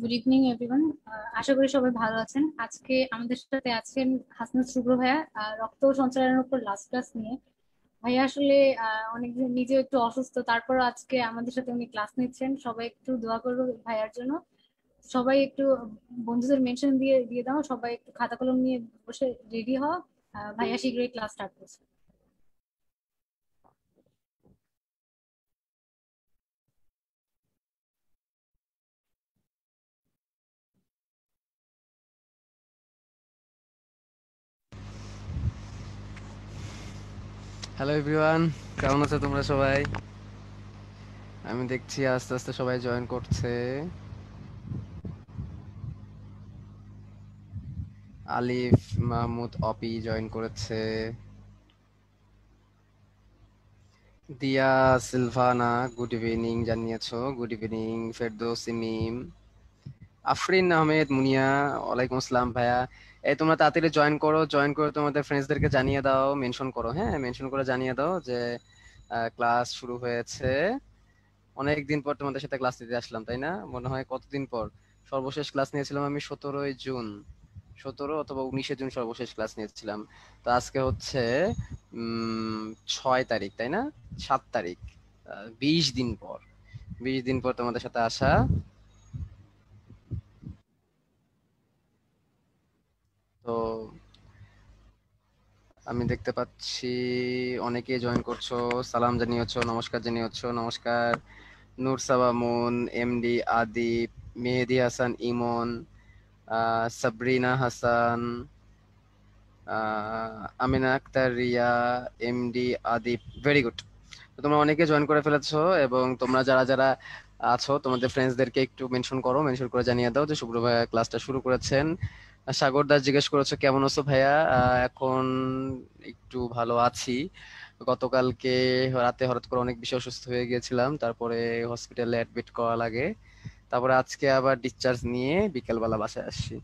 Good evening everyone. আশা করি সবাই ভালো আছেন। আজকে আমাদের সাথে আছেন হাসনাত শুভ্র ভাইয়া, রক্ত সঞ্চালনের উপর লাস্ট ক্লাস নিয়ে। ভাইয়া আসলে অনেকদিন নিজে একটু অসুস্থ, তারপরও আজকে আমাদের সাথে উনি ক্লাস নিচ্ছেন। সবাই একটু দোয়া করবো ভাইয়ার জন্য। সবাই একটু বন্ধুদের মেনশন দিয়ে দিয়ে দাও, সবাই একটু খাতা কলম নিয়ে বসে রেডি হও। ভাইয়া শীঘ্রই ক্লাস স্টার্ট করছে। হ্যালো এভরিওয়ান, কেমন আছো তোমরা সবাই? আমি দেখছি আস্তে আস্তে সবাই জয়েন করছে। আলিফ মাহমুদ অপি জয়েন করেছে। দিয়া সিলভানা গুড ইভিনিং জানিয়েছো। গুড ইভিনিং ফেরদৌসি মিম, আফরিন আহমেদ মুনিয়া, ওয়ালাইকুম আসসালাম ভাইয়া। এই তোমরা তাড়াতাড়ি জয়েন করো, জয়েন করে তোমাদের ফ্রেন্ডসদেরকে জানিয়ে দাও, মেনশন করো, হ্যাঁ মেনশন করে জানিয়ে দাও যে ক্লাস শুরু হয়েছে। অনেকদিন পর তোমাদের সাথে ক্লাস নিতে আসলাম, তাই না? মনে হয় কতদিন পর। সর্বশেষ ক্লাস নিয়েছিলাম আমি 17ই জুন, 17 অথবা 19শে জুন সর্বশেষ ক্লাস নিয়েছিলাম। তো আজকে হচ্ছে 6 তারিখ, তাই না? 7 তারিখ। 20 দিন পর, 20 দিন পর তোমাদের সাথে আসা। তো আমি দেখতে পাচ্ছি অনেকেই জয়েন করছো, সালাম জানিয়েছো, নমস্কার জানিয়েছো। নমস্কার নূর সাবা মুন, এমডি আদিপ, মেহেদি হাসান ইমন, Sabrina Hasan, Amina Akter Riya, MD আদিপ, very good. তো তোমরা অনেকে জয়েন করে ফেলেছো, এবং তোমরা যারা যারা আছো তোমাদের ফ্রেন্ডসদেরকে একটু মেনশন করো, মেনশন করে জানিয়ে দাও যে শুভ্র ভাইয়া ক্লাসটা শুরু করেছেন। সাগর দাস জিজ্ঞেস করেছো কেমন আছো ভাইয়া। এখন একটু ভালো আছি। গতকালকে রাতে হঠাৎ করে অনেক বেশি অসুস্থ হয়ে গিয়েছিলাম, তারপরে হসপিটালে অ্যাডমিট করা লাগে। তারপরে আজকে আবার ডিসচার্জ নিয়ে বিকেলবেলা বাসায় আসছি।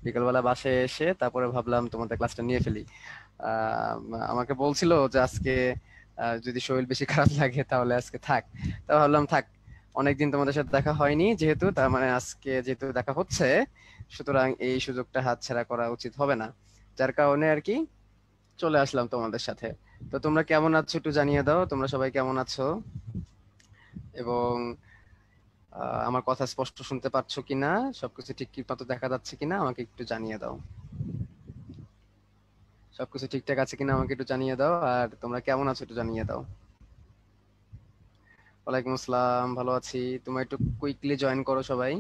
বিকেলবেলা বাসায় এসে তারপরে ভাবলাম তোমাদের ক্লাসটা নিয়ে ফেলি। আহ, আমাকে বলছিল যে আজকে যদি শরীর বেশি খারাপ লাগে তাহলে আজকে থাক। তা ভাবলাম থাক, অনেকদিন তোমাদের সাথে দেখা হয়নি যেহেতু, তার মানে আজকে যেহেতু দেখা হচ্ছে, সুতরাং এই সুযোগটা হাতছাড়া করা উচিত হবে না। যার কারণে আর কি চলে আসলাম তোমাদের সাথে। তো তোমরা কেমন আছো একটু জানিয়ে দাও, তোমরা সবাই কেমন আছো, এবং আমার কথা স্পষ্ট শুনতে পাচ্ছ কিনা, সবকিছু ঠিক ঠিক মতো দেখা যাচ্ছে কিনা আমাকে একটু জানিয়ে দাও। সবকিছু ঠিকঠাক আছে কিনা আমাকে একটু জানিয়ে দাও, আর তোমরা কেমন আছো একটু জানিয়ে দাও। ওয়ালাইকুম আসসালাম, ভালো আছি। তোমরা একটু কুইকলি জয়েন করো সবাই।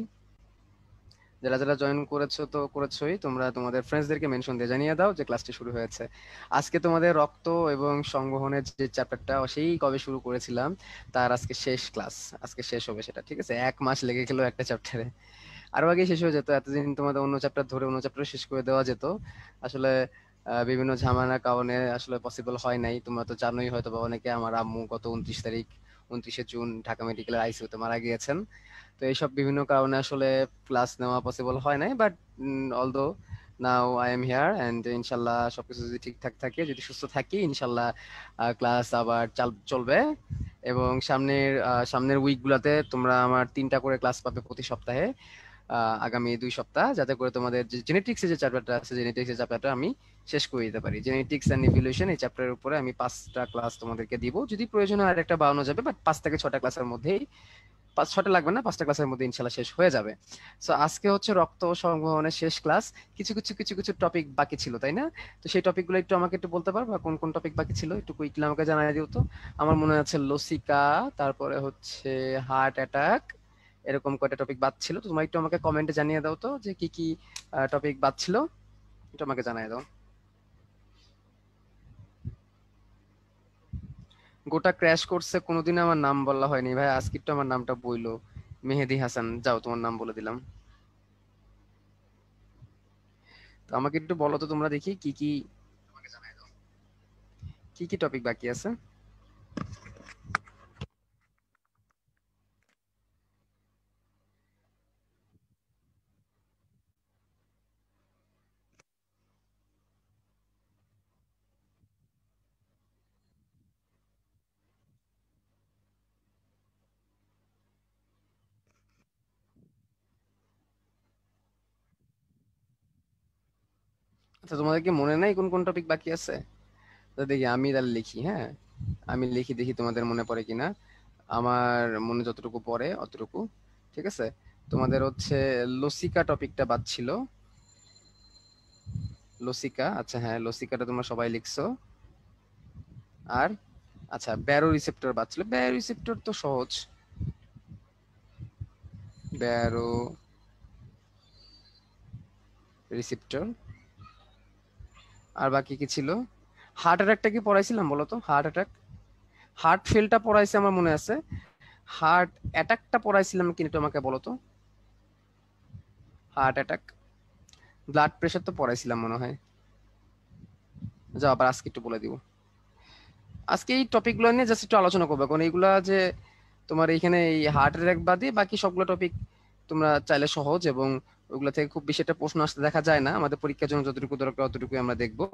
যারা যারা জয়েন করেছো তো করেছোই, তোমরা তোমাদের ফ্রেন্ডসদেরকে মেনশন দিয়ে জানিয়ে দাও যে ক্লাসটি শুরু হয়েছে। আজকে তোমাদের রক্ত এবং সংবহনের যে চ্যাপ্টারটা সেই কবে শুরু করেছিলাম, তার আজকে শেষ ক্লাস। আজকে শেষ হবে সেটা, ঠিক আছে? 1 মাস লেগে গেল একটা চ্যাপ্টারে। আরো আগে শেষ হয়ে যেত, এতদিন তোমাদের অন্য চ্যাপ্টার ধরে অন্য চ্যাপ্টার শেষ করে দেওয়া যেত। আসলে বিভিন্ন ঝামেলার কারণে আসলে পসিবল হয় নাই। তোমরা তো জানোই হয়তো বা অনেকে, আমার আম্মু গত 29 তারিখ, 29শে জুন ঢাকা মেডিকেলের আইসিইউতে মারা গিয়েছেন। তো এইসব বিভিন্ন কারণে আসলে ক্লাস নেওয়া পসিবল হয় নাই, but although now I am here, and ইনশাল্লাহ সবকিছু যদি ঠিকঠাক থাকে, যদি সুস্থ থাকি, ইনশাল্লাহ ক্লাস আবার চলবে। এবং সামনের উইক গুলাতে তোমরা আমার 3টা করে ক্লাস পাবে প্রতি সপ্তাহে, আগামী 2 সপ্তাহ, যাতে করে তোমাদের যে জেনেটিক্স এর যে চ্যাপ্টারটা আছে, জেনেটিক্স এর চ্যাপ্টারটা আমি শেষ করে দিতে পারি। জেনেটিক্স এন্ড ইভলিউশন এই চ্যাপ্টারের উপরে আমি 5টা ক্লাস তোমাদেরকে দিব, যদি প্রয়োজন হয় আর একটা বাড়ানো যাবে, বাট 5 থেকে 6টা ক্লাসের মধ্যেই, 5-6টা লাগবে না, 5টা ক্লাসের মধ্যে ইনশাল্লাহ শেষ হয়ে যাবে। সো আজকে হচ্ছে রক্ত সংবহনের শেষ ক্লাস। কিছু কিছু টপিক বাকি ছিল, তাই না? তো সেই টপিকগুলো একটু আমাকে একটু বলতে পারবা, কোন কোন টপিক বাকি ছিল একটু কুইকলি আমাকে জানাই দিও তো। আমার মনে আছে লসিকা, তারপরে হচ্ছে হার্ট অ্যাটাক, এরকম কয়টা টপিক বাদ ছিল। তো তোমরা একটু আমাকে কমেন্টে জানিয়ে দাও তো যে কি কি টপিক বাদ ছিল, একটু আমাকে জানিয়ে দাও। গোটা ক্র্যাশ কোর্সে কোনোদিন আমার নাম বলা হয়নি ভাই, আজকে একটু আমার নামটা বইলো। মেহেদি হাসান, যাও তোমার নাম বলে দিলাম। তো আমাকে একটু বলো তো তোমরা, দেখি কি কি, কি কি টপিক বাকি আছে। আচ্ছা, তোমাদের কি মনে নাই কোন কোন টপিক বাকি আছে? তো দেখি আমি তাহলে লিখি, হ্যাঁ। আমি লিখি, দেখি তোমাদের মনে পড়ে কিনা। আমার মনে যতটুকু পড়ে অতটুকু। ঠিক আছে। তোমাদের হচ্ছে লসিকা টপিকটা বাদ ছিল। লসিকা, আচ্ছা হ্যাঁ, লসিকাটা তোমরা সবাই লিখছো। আর আচ্ছা, ব্যারো রিসেপ্টর বাদ ছিল। ব্যারো রিসেপ্টর তো সহজ। Barrow receptor. আর বাকি কি ছিল? হার্ট অ্যাটাকটা কি পড়াইছিলাম বলো তো? হার্ট অ্যাটাক, হার্ট ফেলটা পড়াইছে আমার মনে আছে। হার্ট অ্যাটাকটা পড়াইছিলাম কি একটু আমাকে বলো তো? হার্ট অ্যাটাক, ব্লাড প্রেশার তো পড়াইছিলাম মনে হয়। যাও আবার আজকে একটু বলে দিব। আজকে এই টপিকগুলো নিয়ে জাস্ট একটু আলোচনা করবো, কারণ এইগুলা যে তোমার এইখানে এই হার্ট অ্যাটাক বাদে বাকি সবগুলো টপিক তোমরা চাইলে সহজ, এবং ওইগুলো থেকে খুব বেশি একটা প্রশ্ন আসতে দেখা যায় না। আমাদের পরীক্ষার জন্য যতটুকু দরকার অতটুকু আমরা দেখবো।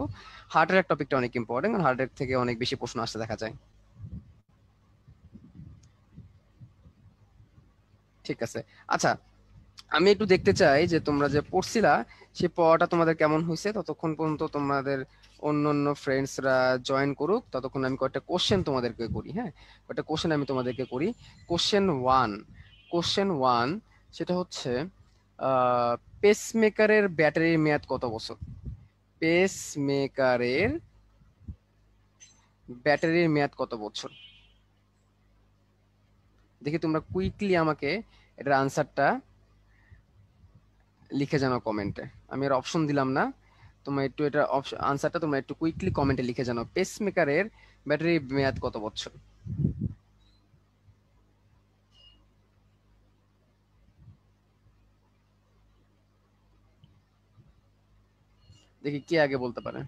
হার্ট অ্যাটাক টপিকটা অনেক ইম্পর্টেন্ট, কারণ হার্ট অ্যাটাক থেকে অনেক বেশি প্রশ্ন আসতে দেখা যায়। ঠিক আছে। আচ্ছা, আমি একটু দেখতে চাই যে তোমরা যে পড়ছিলা সেই পড়াটা তোমাদের কেমন হয়েছে। ততক্ষণ পর্যন্ত তোমাদের অন্য অন্য ফ্রেন্ডসরা জয়েন করুক, ততক্ষণ আমি কয়েকটা কোশ্চেন তোমাদেরকে করি, হ্যাঁ। কয়েকটা কোশ্চেন আমি তোমাদেরকে করি। কোশ্চেন 1, কোশ্চেন 1 সেটা হচ্ছে পেসমেকারের ব্যাটারির মেয়াদ কত বছর? পেসমেকারের ব্যাটারির মেয়াদ কত বছর? দেখি তোমরা কুইকলি আমাকে এটার আনসারটা লিখে জানাও কমেন্টে। আমি আর অপশন দিলাম না, তোমরা একটু এটা আনসারটা তোমরা একটু কুইকলি কমেন্টে লিখে জানাও, পেসমেকারের ব্যাটারি মেয়াদ কত বছর? দেখি কে আগে বলতে পারে।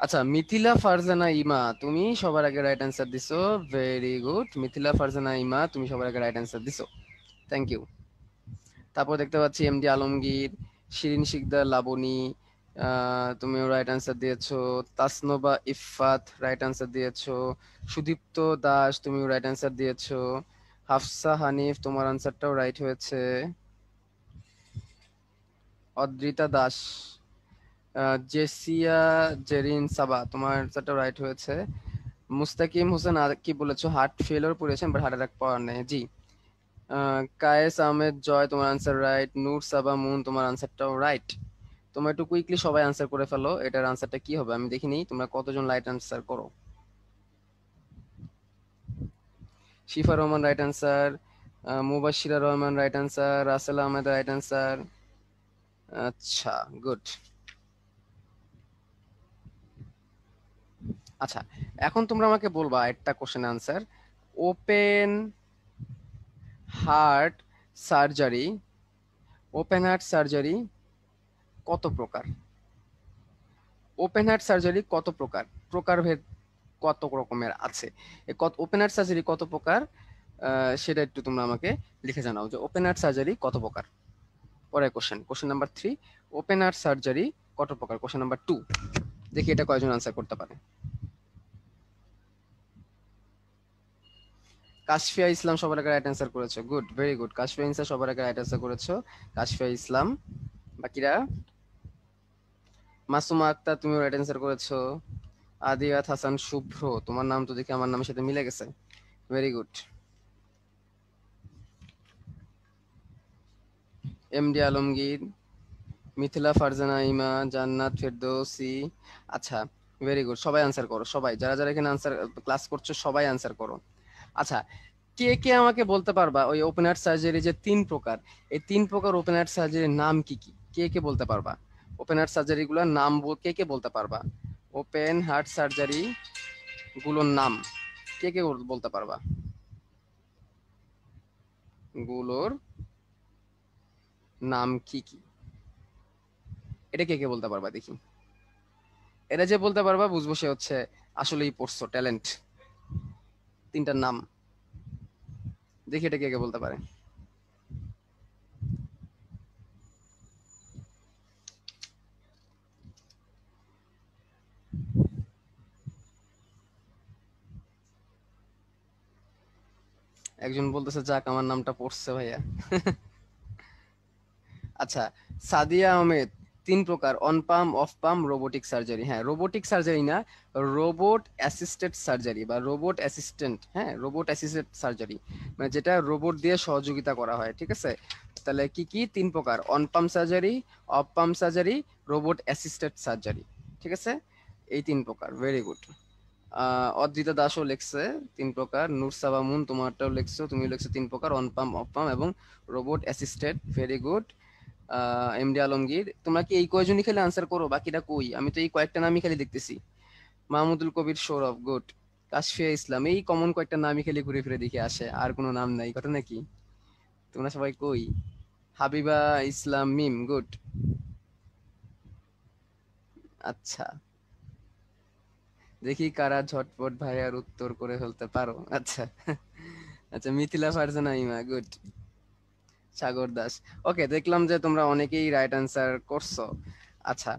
আচ্ছা, মিথিলা ফারজানা ইমা, তুমি সবার আগে রাইট অ্যান্সার দিছো। ভেরি গুড, মিথিলা ফারজানা ইমা, তুমি সবার আগে রাইট অ্যান্সার দিছো। Thank you. তারপর দেখতে পাচ্ছি এমডি আলমগীর, শিরিন শিকদার লাবণী, তুমিও রাইট অ্যান্সার দিয়েছো। তাসনোবা ইফাত রাইট অ্যান্সার দিয়েছো। সুদীপ্ত দাস, তুমিও রাইট অ্যান্সার দিয়েছো। হাফসা হানিফ, তোমার আনসারটাও রাইট হয়েছে। অদ্রিতা দাস, জেসিয়া জেরিন সাবা, তোমার আনসারটাও রাইট হয়েছে। মুস্তাকিম হোসেন আর কি বলেছো? হার্ট ফেলিওর পড়েছেন, বাট হার্ট অ্যাটাক পাওয়ার নেই, জি। কায়েস আহমেদ জয়, তোমার আনসার রাইট। নূর সাবা মুন, তোমার আনসারটাও রাইট। তোমরা একটু কুইকলি সবাই আনসার করে ফেলো। এটার আনসারটা কি হবে আমি দেখিনি, তোমরা কতজন রাইট আনসার করো। Shifa Rahman right answer, Mubashira Rahman right answer, Rasel Ahmed right answer. আচ্ছা, গুড। আচ্ছা, এখন তোমরা আমাকে বলবা একটা question answer. Open heart surgery, open heart surgery কত প্রকার? ওপেন হার্ট সার্জারি কত প্রকার, প্রকারভেদ কত রকমের আছে? কত ওপেন হার্ট সার্জারি কত প্রকার, সেটা একটু তোমরা আমাকে লিখে জানাও যে ওপেন হার্ট সার্জারি কত প্রকার। পরের question, question number 3, open heart surgery কত প্রকার? কোশ্চেন নাম্বার 2, দেখি এটা কয়জন আনসার করতে পারে। কাশফিয়া ইসলাম সবার আগে রাইট অ্যান্সার করেছো, গুড, ভেরি গুড। কাশফিয়া ইনসা সবার আগে রাইট অ্যান্সার করেছো। কাশফিয়া ইসলাম। বাকিরা? মাসুমা আক্তার, তুমি রাইট অ্যান্সার করেছো। আদিয়াত হাসান শুভ্র, তোমার নাম তো দেখি আমার নামের সাথে মিলে গেছে, very good. MD Alamgir, Mithila Farzana ইমা, জান্নাত ফেরদৌসি। আচ্ছা, ভেরি গুড, সবাই আনসার করো, সবাই যারা যারা এখানে আনসার ক্লাস করছো সবাই আনসার করো। আচ্ছা, কে কে আমাকে বলতে পারবা ওই ওপেন হার্ট সার্জারি যে 3 প্রকার, এই 3 প্রকার ওপেন হার্ট সার্জারির নাম কি কি? কে কে বলতে পারবা? ওপেন হার্ট সার্জারি গুলোর নাম কে কে বলতে পারবা? ওপেন হার্ট সার্জারি গুলোর নাম কে কে বলতে পারবা? গুলোর নাম কি কি? এটা কে কে বলতে পারবা দেখি। এটা যে বলতে পারবা বুঝবো সে হচ্ছে আসলেই পড়ছো, ট্যালেন্ট। 3টার নাম দেখি, এটা কে কে বলতে পারে। একজন বলতেছে যাক আমার নামটা পড়ছে ভাইয়া। আচ্ছা, সাদিয়া আহমেদ, 3 প্রকার: on palm, of palm, robotic surgery. হ্যাঁ, রোবোটিক সার্জারি না, রোবট অ্যাসিস্টেড সার্জারি বা রোবট অ্যাসিস্ট্যান্ট। হ্যাঁ, রোবট অ্যাসিস্টেড সার্জারি মানে যেটা রোবট দিয়ে সহযোগিতা করা হয়। ঠিক আছে, তাহলে কি কি 3 প্রকার: on palm surgery, of palm surgery, robot assisted surgery. ঠিক আছে, এই 3 প্রকার। Very good. অদ্রিতা দাসও লিখছে 3 প্রকার। নুরসাবা মুন, তোমারটাও লিখছো, তুমি লিখছো 3 প্রকার: অন পাম, অফ পাম এবং robot assisted. Very good. MD Alamgir, তোমরা কি এই কয়জনই খালি আনসার করো? বাকিটা কই? আমি তো এই কয়েকটা নামই খালি দেখতেছি। মাহমুদুল কবির সৌরভ, গুড। কাশফিয়া ইসলাম, এই কমন কয়েকটা নামই খালি ঘুরে ফিরে দেখে আসে, আর কোনো নাম নাই, কথা নাকি? তোমরা সবাই কই? হাবিবা ইসলাম মিম, গুড। আচ্ছা, দেখি কারা ঝটপট ভাইয়ার উত্তর করে ফেলতে পারো। আচ্ছা আচ্ছা, মিথিলা ফারজানা ইমা, গুড। সাগর দাস, ওকে, দেখলাম যে তোমরা অনেকেই রাইট আনসার করছো। আচ্ছা,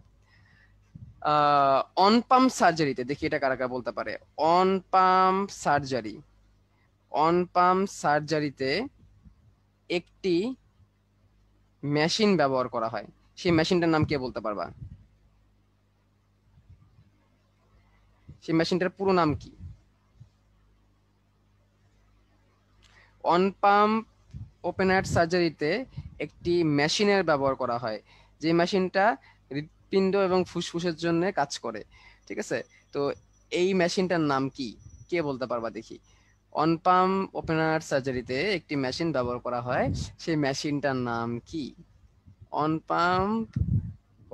অন পাম্প সার্জারিতে দেখি এটা কারা কারা বলতে পারে। On pump surgery, on pump সার্জারিতে একটি মেশিন ব্যবহার করা হয়, সেই মেশিনটার নাম কে বলতে পারবা? সেই মেশিনটার পুরো নাম কি? অন পাম্প ওপেন হার্ট সার্জারিতে একটি মেশিনের ব্যবহার করা হয়, যে মেশিনটা হৃৎপিণ্ড এবং ফুসফুসের জন্য কাজ করে। ঠিক আছে, তো এই মেশিনটার নাম কি? কে বলতে পারবা দেখি? অন পাম্প ওপেন হার্ট সার্জারিতে একটি মেশিন ব্যবহার করা হয়, সেই মেশিনটার নাম কি? অন পাম্প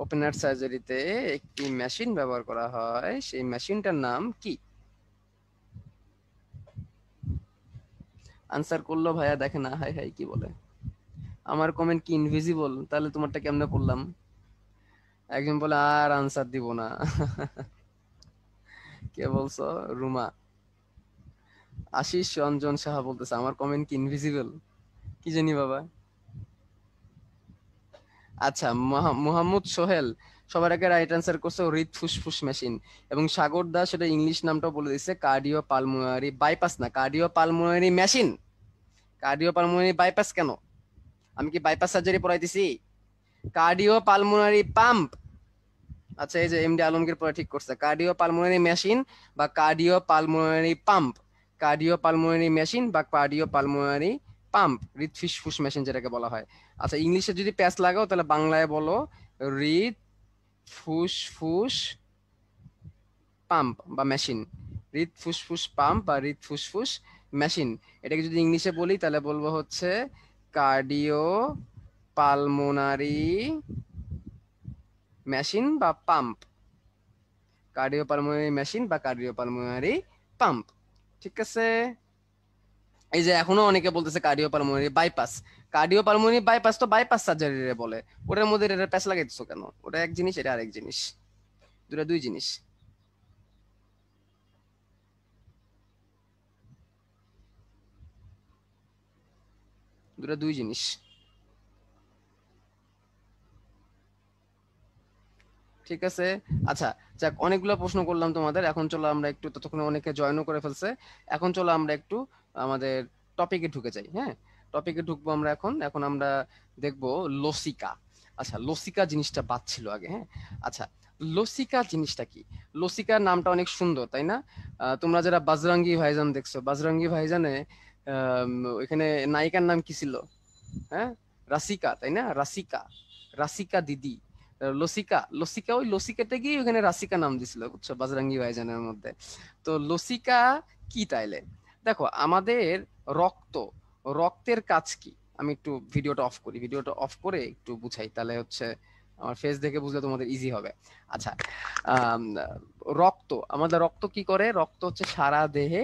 ওপেন হার্ট সার্জারিতে একটি মেশিন ব্যবহার করা হয়, সেই মেশিনটার নাম কি? আনসার করলো ভাইয়া, দেখে না, হাই হাই কি বলে। আমার কমেন্ট কি ইনভিজিবল? তাহলে তোমারটা কেমনে করলাম? একজন বলে আর আনসার দিব না কে বলছো? রুমা। আশিস রঞ্জন সাহা বলতেছে আমার কমেন্ট কি ইনভিজিবল? কি জানি বাবা। আচ্ছা, মোহাম্মদ সোহেল সবার আগে রাইট আনসার করছে হৃদ ফুসফুস মেশিন। এবং সাগর দাস এটা ইংলিশ নামটাও বলে দিচ্ছে, কার্ডিও পালমোনারি বাইপাস, না cardio pulmonary machine. Cardio pulmonary bypass কেন? আমি কি বাইপাস সার্জারি পড়াইতেছি? Cardio pulmonary pump. আচ্ছা, এই যে এমডি আলমগীর পরে ঠিক করছে, কার্ডিও পালমোনারি মেশিন বা cardio pulmonary pump. Cardio pulmonary machine বা কার্ডিও পালমোনারি পাম্প, হৃদ ফুসফুস মেশিন যেটাকে বলা হয়। আচ্ছা, ইংলিশে যদি প্যাচ লাগাও তাহলে বাংলায় বলো হৃদ ফুসফুস পাম্প বা মেশিন। হৃদ ফুসফুস পাম্প বা হৃদ ফুসফুস মেশিন। এটাকে যদি ইংলিশে বলি তাহলে বলবো হচ্ছে কার্ডিও পালমোনারি মেশিন বা পাম্প। কার্ডিওপালমোনারি মেশিন বা কার্ডিওপালমোনারি পাম্প। ঠিক আছে, এই যে এখনো অনেকে বলতেছে কার্ডিওপালমোনারি বাইপাস। কার্ডিওপালমোনারি বাইপাস তো বাইপাস সার্জারি বলে, ওটার মধ্যে এটা প্যাচ লাগাইতেছো কেন? ওটা এক জিনিস, এটা আরেক জিনিস, দুটা দুই জিনিস। দুটা দুই জিনিস। ঠিক আছে, আচ্ছা, যাক, অনেকগুলো প্রশ্ন করলাম তোমাদের। এখন চলো আমরা একটু, ততক্ষণে অনেকে জয়েনও করে ফেলছে, এখন চলো আমরা একটু আমাদের টপিকে ঢুকে যাই। হ্যাঁ, টপিকে ঢুকবো আমরা এখন। এখন আমরা দেখবো লসিকা। আচ্ছা, লসিকা জিনিসটা বাদ ছিল আগে। হ্যাঁ, আচ্ছা, লসিকা জিনিসটা কি? লসিকার নামটা অনেক সুন্দর, তাই না? তোমরা যারা বাজরাঙ্গি ভাইজান দেখছো, বাজরাঙ্গি ভাইজানে ওইখানে নায়িকার নাম কি ছিল? হ্যাঁ, রাসিকা, তাই না? রাসিকা, রাসিকা দিদি। লসিকা, লসিকা, ওই লসিকাতে গিয়ে ওখানে রাসিকা নাম দিছিল, বুঝছো, বাজরাঙ্গি ভাইজানের মধ্যে। তো লসিকা কি তাইলে? দেখো, আমাদের রক্ত, রক্তের কাজ কি? আমি একটু ভিডিওটা অফ করি, ভিডিওটা অফ করে একটু বুঝাই, তাহলে হচ্ছে আমার ফেস দেখে বুঝলে তোমাদের ইজি হবে। আচ্ছা, আম, রক্ত, আমাদের রক্ত কি করে? রক্ত হচ্ছে সারা দেহে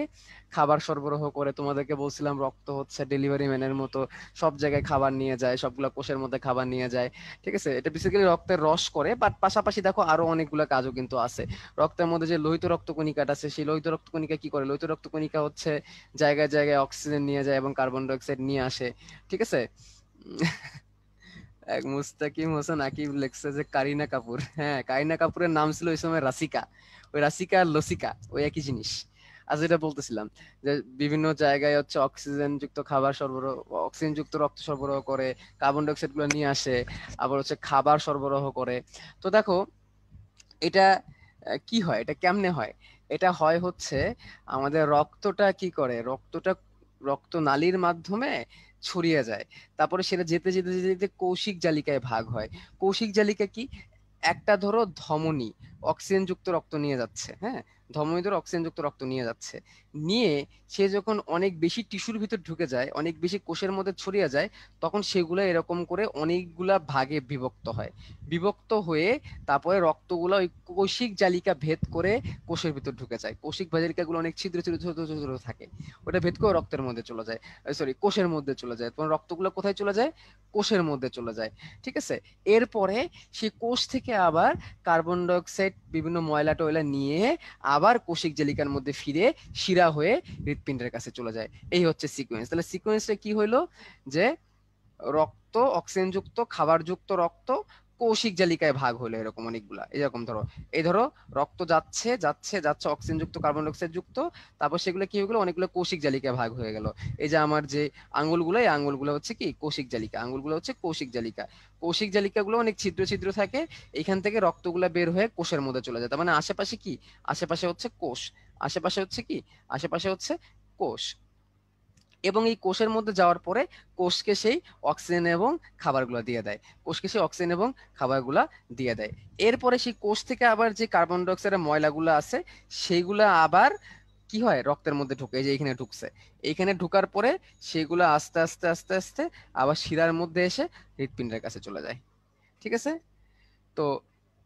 খাবার সরবরাহ করে। তোমাদেরকে বলছিলাম রক্ত হচ্ছে ডেলিভারি ম্যানের মতো, সব জায়গায় খাবার নিয়ে যায়, সবগুলা কোষের মধ্যে খাবার নিয়ে যায়। ঠিক আছে, এটা বেসিক্যালি রক্তের রস করে, বাট পাশাপাশি দেখো আরো অনেকগুলো কাজও কিন্তু আছে। রক্তের মধ্যে যে লোহিত রক্তকণিকাটা আছে, সেই লোহিত রক্তকণিকা কি করে? লোহিত রক্তকণিকা হচ্ছে জায়গায় জায়গায় অক্সিজেন নিয়ে যায় এবং কার্বন ডাই অক্সাইড নিয়ে আসে। ঠিক আছে, এক মুস্তাকিম হোসেন আকিব লেখছে যে কারিনা কাপুর। হ্যাঁ, কারিনা কাপুরের নাম ছিল ওই সময় রাসিকা। ওই রাসিকা আর লসিকা ওই একই জিনিস। আজ যেটা বলতেছিলাম যে বিভিন্ন জায়গায় হচ্ছে অক্সিজেন যুক্ত খাবার সরবরাহ, অক্সিজেন যুক্ত রক্ত সরবরাহ করে, কার্বন ডাই অক্সাইড গুলো নিয়ে আসে, আবার হচ্ছে খাবার সরবরাহ করে। তো দেখো এটা কি হয়, এটা কেমনে হয়? এটা হয় হচ্ছে আমাদের রক্তটা কি করে, রক্তটা রক্ত নালীর মাধ্যমে ছড়িয়ে যায়, তারপরে সেটা যেতে যেতে যেতে যেতে কৌশিক জালিকায় ভাগ হয়। কৌশিক জালিকা কি? একটা ধরো ধমনী অক্সিজেন যুক্ত রক্ত নিয়ে যাচ্ছে, হ্যাঁ, ধমনী ধরো অক্সিজেন যুক্ত রক্ত নিয়ে যাচ্ছে, নিয়ে সে যখন অনেক বেশি টিস্যুর ভিতর ঢুকে যায়, অনেক বেশি কোষের মধ্যে ছড়িয়ে যায়, তখন সেগুলো এরকম করে অনেকগুলা ভাগে বিভক্ত হয়। বিভক্ত হয়ে তারপরে রক্তগুলো ওই কৌশিক জালিকা ভেদ করে কোষের ভিতর ঢুকে যায়। কৌশিক জালিকাগুলো অনেক ছিদ্র ছিদ্র ছোট ছোট ছোট থাকে, ওটা ভেদ করে রক্তের মধ্যে চলে যায়, সরি কোষের মধ্যে চলে যায়। তখন রক্তগুলো কোথায় চলে যায়? কোষের মধ্যে চলে যায়। ঠিক আছে? এরপরে সেই কোষ থেকে আবার কার্বন ডাই অক্সাইড বিভিন্ন ময়লা টয়লা নিয়ে আবার কৌশিক জালিকার মধ্যে ফিরে শিরা হয়ে হৃৎপিণ্ডের কাছে চলে যায়। এই হচ্ছে সিকোয়েন্স। তাহলে সিকোয়েন্সটা কি হইলো? যে রক্ত অক্সিজেন যুক্ত খাবার যুক্ত রক্ত কৌশিক জালিকায় ভাগ হলো এরকম অনেকগুলা। এরকম ধরো, এই ধরো রক্ত যাচ্ছে যাচ্ছে যাচ্ছে অক্সিজেন যুক্ত কার্বন ডাই অক্সাইড যুক্ত, তারপর সেগুলো কি হয়ে গেলো, অনেকগুলো কৌশিক জালিকায় ভাগ হয়ে গেল। এই যে আমার যে আঙ্গুলগুলো, এই আঙ্গুলগুলো হচ্ছে কি কৌশিক জালিকা, আঙ্গুলগুলো হচ্ছে কৌশিক জালিকা। কৌশিক জালিকাগুলো অনেক ছিদ্র ছিদ্র থাকে, এইখান থেকে রক্তগুলা বের হয়ে কোষের মধ্যে চলে যায়। তার মানে আশেপাশে কি, আশেপাশে হচ্ছে কোষ, আশেপাশে হচ্ছে কি, আশেপাশে হচ্ছে কোষ। এবং এই কোষের মধ্যে যাওয়ার পরে কোষকে সেই অক্সিজেন এবং খাবারগুলো দিয়ে দেয়, কোষকে সেই অক্সিজেন এবং খাবারগুলা দিয়ে দেয়। এরপরে সেই কোষ থেকে আবার যে কার্বন ডাই অক্সাইডের ময়লাগুলো আছে, সেইগুলা আবার কি হয়, রক্তের মধ্যে ঢুকে। এই যে এখানে ঢুকছে, এইখানে ঢুকার পরে সেগুলো আস্তে আস্তে আস্তে আস্তে আবার শিরার মধ্যে এসে হৃৎপিণ্ডের কাছে চলে যায়। ঠিক আছে? তো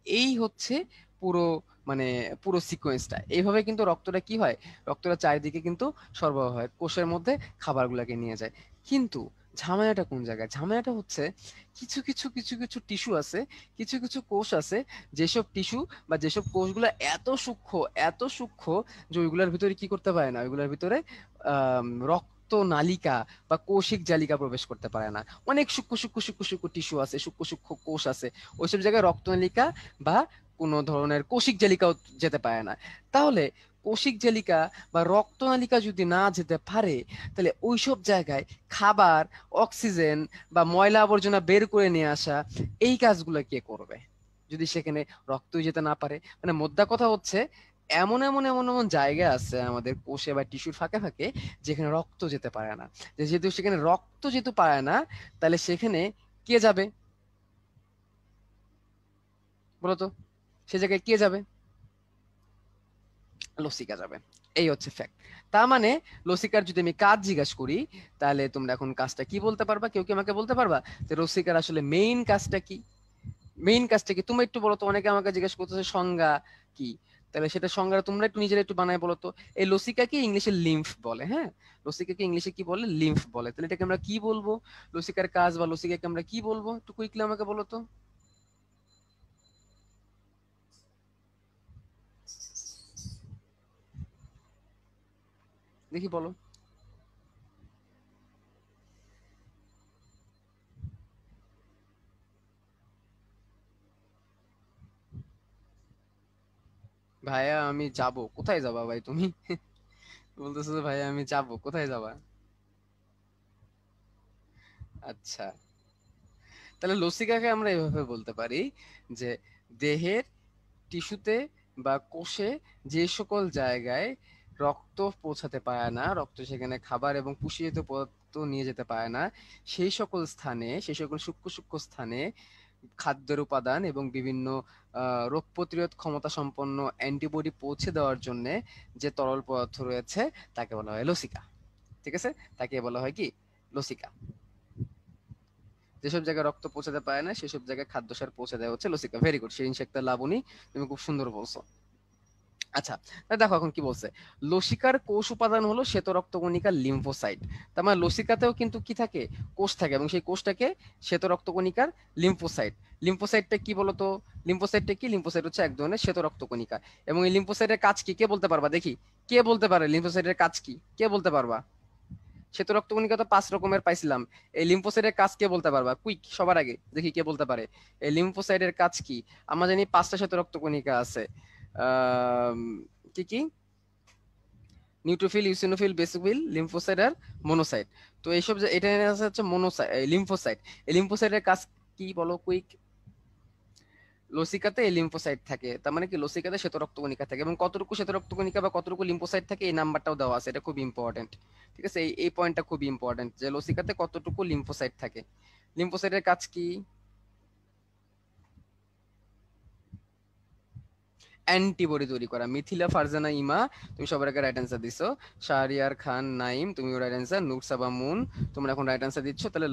এই হচ্ছে পুরো, মানে পুরো সিকোয়েন্সটা। এইভাবে কিন্তু রক্তটা কি হয়, রক্তটা চারিদিকে কিন্তু সরবরাহ হয়, কোষের মধ্যে খাবারগুলোকে নিয়ে যায়। কিন্তু ঝামেলাটা কোন জায়গায়? ঝামেলাটা হচ্ছে কিছু কিছু কিছু কিছু টিস্যু আছে, কিছু কিছু কোষ আছে, যেসব টিস্যু বা যেসব কোষগুলো এত সূক্ষ্ম, এত সূক্ষ্ম যে ওইগুলোর ভিতরে কি করতে পারে না, ওইগুলোর ভিতরে রক্ত নালিকা বা কৌশিক জালিকা প্রবেশ করতে পারে না। অনেক সূক্ষ্ম সূক্ষ্ম সূক্ষ্ম সূক্ষ্ম টিস্যু আছে, সূক্ষ্ম সূক্ষ্ম কোষ আছে, ওইসব জায়গায় রক্তনালিকা বা কোনো ধরনের কোষিক জালিকাও যেতে পারে না। তাহলে কোষিক জালিকা বা রক্তনালিকা যদি না যেতে পারে, তাহলে ওইসব জায়গায় খাবার, অক্সিজেন বা ময়লা আবর্জনা বের করে নিয়ে আসা, এই কাজগুলো কে করবে যদি সেখানে রক্তই যেতে না পারে? মানে মোদ্দা কথা হচ্ছে এমন এমন এমন এমন জায়গা আছে আমাদের কোষে বা টিস্যুর ফাঁকে ফাঁকে যেখানে রক্ত যেতে পারে না। যেহেতু সেখানে রক্ত যেতে পারে না, তাহলে সেখানে কে যাবে বলতো? সে জায়গায় কে যাবে? লসিকা যাবে। এই হচ্ছে ফ্যাক্ট। তার মানে লসিকার যদি আমি কাজ জিজ্ঞাসা করি, তাহলে তোমরা এখন কাজটা কি বলতে পারবা? কেউ কি আমাকে বলতে পারবা যে লসিকার আসলে মেইন কাজটা কি? মেইন কাজটা কি তুমি একটু বলো তো। অনেকে আমাকে জিজ্ঞেস করতেছে সংজ্ঞা কি, তাহলে সেটা সংজ্ঞা তোমরা একটু নিজেরা একটু বানায় বলো তো। এই লসিকাকে ইংলিশে লিম্ফ বলে, হ্যাঁ, লসিকাকে ইংলিশে কি বলে? লিম্ফ বলে। তাহলে এটাকে আমরা কি বলবো? লসিকার কাজ বা লসিকাকে আমরা কি বলবো, একটু কুইকলি আমাকে বলো তো। দেখি বলো। ভাইয়া আমি যাব। কোথায় যাবা ভাই তুমি? বলতেছো যে ভাইয়া আমি যাব, কোথায় যাবা? আচ্ছা, তাহলে লসিকাকে আমরা এভাবে বলতে পারি যে দেহের টিস্যুতে বা কোষে যে সকল জায়গায় রক্ত পৌঁছাতে পারে না, রক্ত সেখানে খাবার এবং পুষ্টিজাত পদার্থ নিয়ে যেতে পারে না, সেই সকল স্থানে, সেই সকল সূক্ষ্ম সূক্ষ্ম স্থানে খাদ্যের উপাদান এবং বিভিন্ন রোগ প্রতিরোধ ক্ষমতা সম্পন্ন অ্যান্টিবডি পৌঁছে দেওয়ার জন্য যে তরল পদার্থ রয়েছে তাকে বলা হয় লসিকা। ঠিক আছে? তাকে বলা হয় কি? লসিকা। যেসব জায়গায় রক্ত পৌঁছাতে পারে না সেসব জায়গায় খাদ্যসার পৌঁছে দেওয়া হচ্ছে লসিকা। ভেরি গুড শিরিন শেখতার লাবণী, তুমি খুব সুন্দর বলছো। আচ্ছা, তাহলে দেখো এখন কি বলছে। লসিকার কোষ উপাদান হলো শ্বেত রক্তকণিকা লিম্ফোসাইট। তার মানে লসিকাতেও কিন্তু কি থাকে? কোষ থাকে, এবং সেই কোষটাকে শ্বেত রক্তকণিকার লিম্ফোসাইট। লিম্ফোসাইটটা কি বলতো? লিম্ফোসাইটটা কি? লিম্ফোসাইট হচ্ছে এক ধরনের শ্বেত রক্তকণিকা। এবং এই লিম্ফোসাইটের কাজ কি কে বলতে পারবা দেখি? কে বলতে পারে লিম্ফোসাইটের কাজ কি? কে বলতে পারবা? শ্বেত রক্তকণিকা তো 5 রকমের পাইছিলাম, এই লিম্ফোসাইটের কাজ কে বলতে পারবা? কুইক, সবার আগে দেখি কে বলতে পারে এই লিম্ফোসাইটের কাজ কি। আমরা জানি 5টা শ্বেত রক্তকণিকা আছে। আহ কি কি? নিউট্রোফিল, ইউসিনোফিল, বেসোফিল, লিম্ফোসাইট আর মনোসাইট। তো এইসব যে এটা আছে হচ্ছে মনোসাইট, লিম্ফোসাইট। এই লিম্ফোসাইটের কাজ কি বলো কুইক? লসিকাতে এই লিম্ফোসাইট থাকে, তার মানে কি লসিকাতে শ্বেত রক্তকণিকা থাকে, এবং কতটুকু শ্বেত রক্তকণিকা বা কতটুকু লিম্ফোসাইট থাকে এই নাম্বারটাও দেওয়া আছে, এটা খুব ইম্পর্টেন্ট। ঠিক আছে, এই পয়েন্টটা খুব ইম্পর্টেন্ট যে লসিকাতে কতটুকু লিম্ফোসাইট থাকে। লিম্ফোসাইটের কাজ কি? অ্যান্টিবডি তৈরি করা। মিথিলা ফারজানা ইমা, তুমি সবার আগে রাইট অ্যান্সার দিছো। শাহরিয়ার খান নাইম, তুমিও রাইট অ্যান্সার। নুরসাবা মুন, তোমরা এখন রাইট অ্যান্সার দিচ্ছ। তাহলে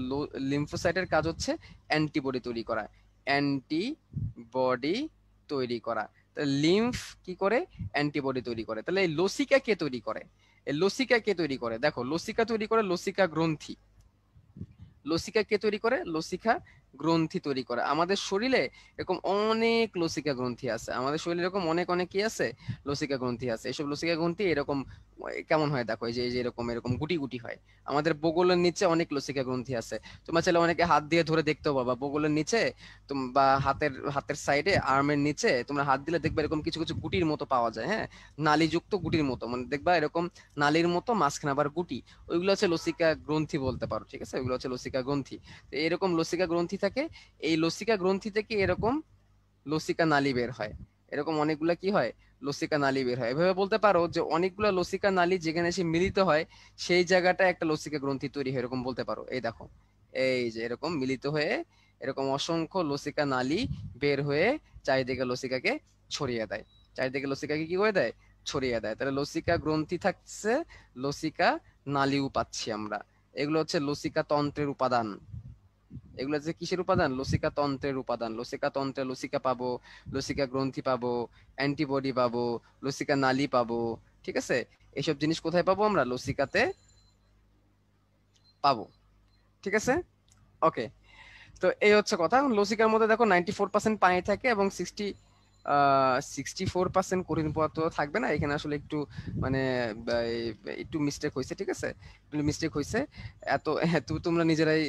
লিম্ফোসাইটের কাজ হচ্ছে অ্যান্টিবডি তৈরি করা, অ্যান্টিবডি তৈরি করা। তাহলে লিম্ফ কি করে? অ্যান্টিবডি তৈরি করে। তাহলে এই লসিকা কে তৈরি করে? এই লসিকা কে তৈরি করে? দেখো, লসিকা তৈরি করে লসিকা গ্রন্থি। লসিকা কে তৈরি করে? লসিকা গ্রন্থি তৈরি করে। আমাদের শরীরে এরকম অনেক লসিকা গ্রন্থি আছে, আমাদের শরীরে এরকম অনেক অনেক কি আছে? লসিকা গ্রন্থি আছে। এসব লসিকা গ্রন্থি এরকম কেমন হয় দেখো, এই যে এরকম এরকম গুটি গুটি হয়। আমাদের বগলের নিচে অনেক লসিকা গ্রন্থি আছে। তোমরা চাইলে অনেকে হাত দিয়ে ধরে দেখতেও পাবা বগলের নিচে, বা হাতের হাতের সাইডে, আর্মের নিচে তোমরা হাত দিলে দেখবে এরকম কিছু কিছু গুটির মতো পাওয়া যায়। হ্যাঁ, নালীযুক্ত গুটির মতো, মানে দেখবা এরকম নালীর মতো, মাঝখানে আবার গুটি। ওইগুলো হচ্ছে লসিকা গ্রন্থি বলতে পারো। ঠিক আছে, ওইগুলো হচ্ছে লসিকা গ্রন্থি। তো এরকম লসিকা গ্রন্থি থাকে। এই লসিকা গ্রন্থি থেকে এরকম লসিকা নালী বের হয়। এরকম অনেকগুলা কি হয়? লসিকা নালী বের হয়। এভাবে বলতে পারো যে অনেকগুলা লসিকা নালী যেখানে এসে মিলিত হয় সেই জায়গাটা একটা লসিকা গ্রন্থি তৈরি হয়, এরকম বলতে পারো। এই দেখো, এই যে এরকম মিলিত হয়ে এরকম অসংখ্য লসিকা নালী বের হয়ে চারিদিকে লসিকাকে ছড়িয়ে দেয়। চারিদিকে লসিকাকে কি করে দেয়? ছড়িয়ে দেয়। তাহলে লসিকা গ্রন্থি থাকছে, লসিকা নালীও পাচ্ছি আমরা। এগুলো হচ্ছে লসিকা তন্ত্রের উপাদান। এগুলো যে কিসের উপাদান? লসিকা তন্ত্রের উপাদান। লসিকা তন্ত্রে লসিকা পাবো, লসিকা গ্রন্থি পাবো, অ্যান্টিবডি পাবো, লসিকা নালী পাবো। ঠিক আছে, এসব জিনিস কোথায় পাবো? আমরা লসিকাতে পাবো। ঠিক আছে, ওকে। তো এই হচ্ছে কথা। লসিকার মধ্যে দেখো 94% পানি থাকে এবং 64% কঠিন পদার্থ থাকবে না। এখানে আসলে একটু মানে একটু মিস্টেক হয়েছে। ঠিক আছে, একটু মিস্টেক হয়েছে। এত এত তোমরা নিজেরাই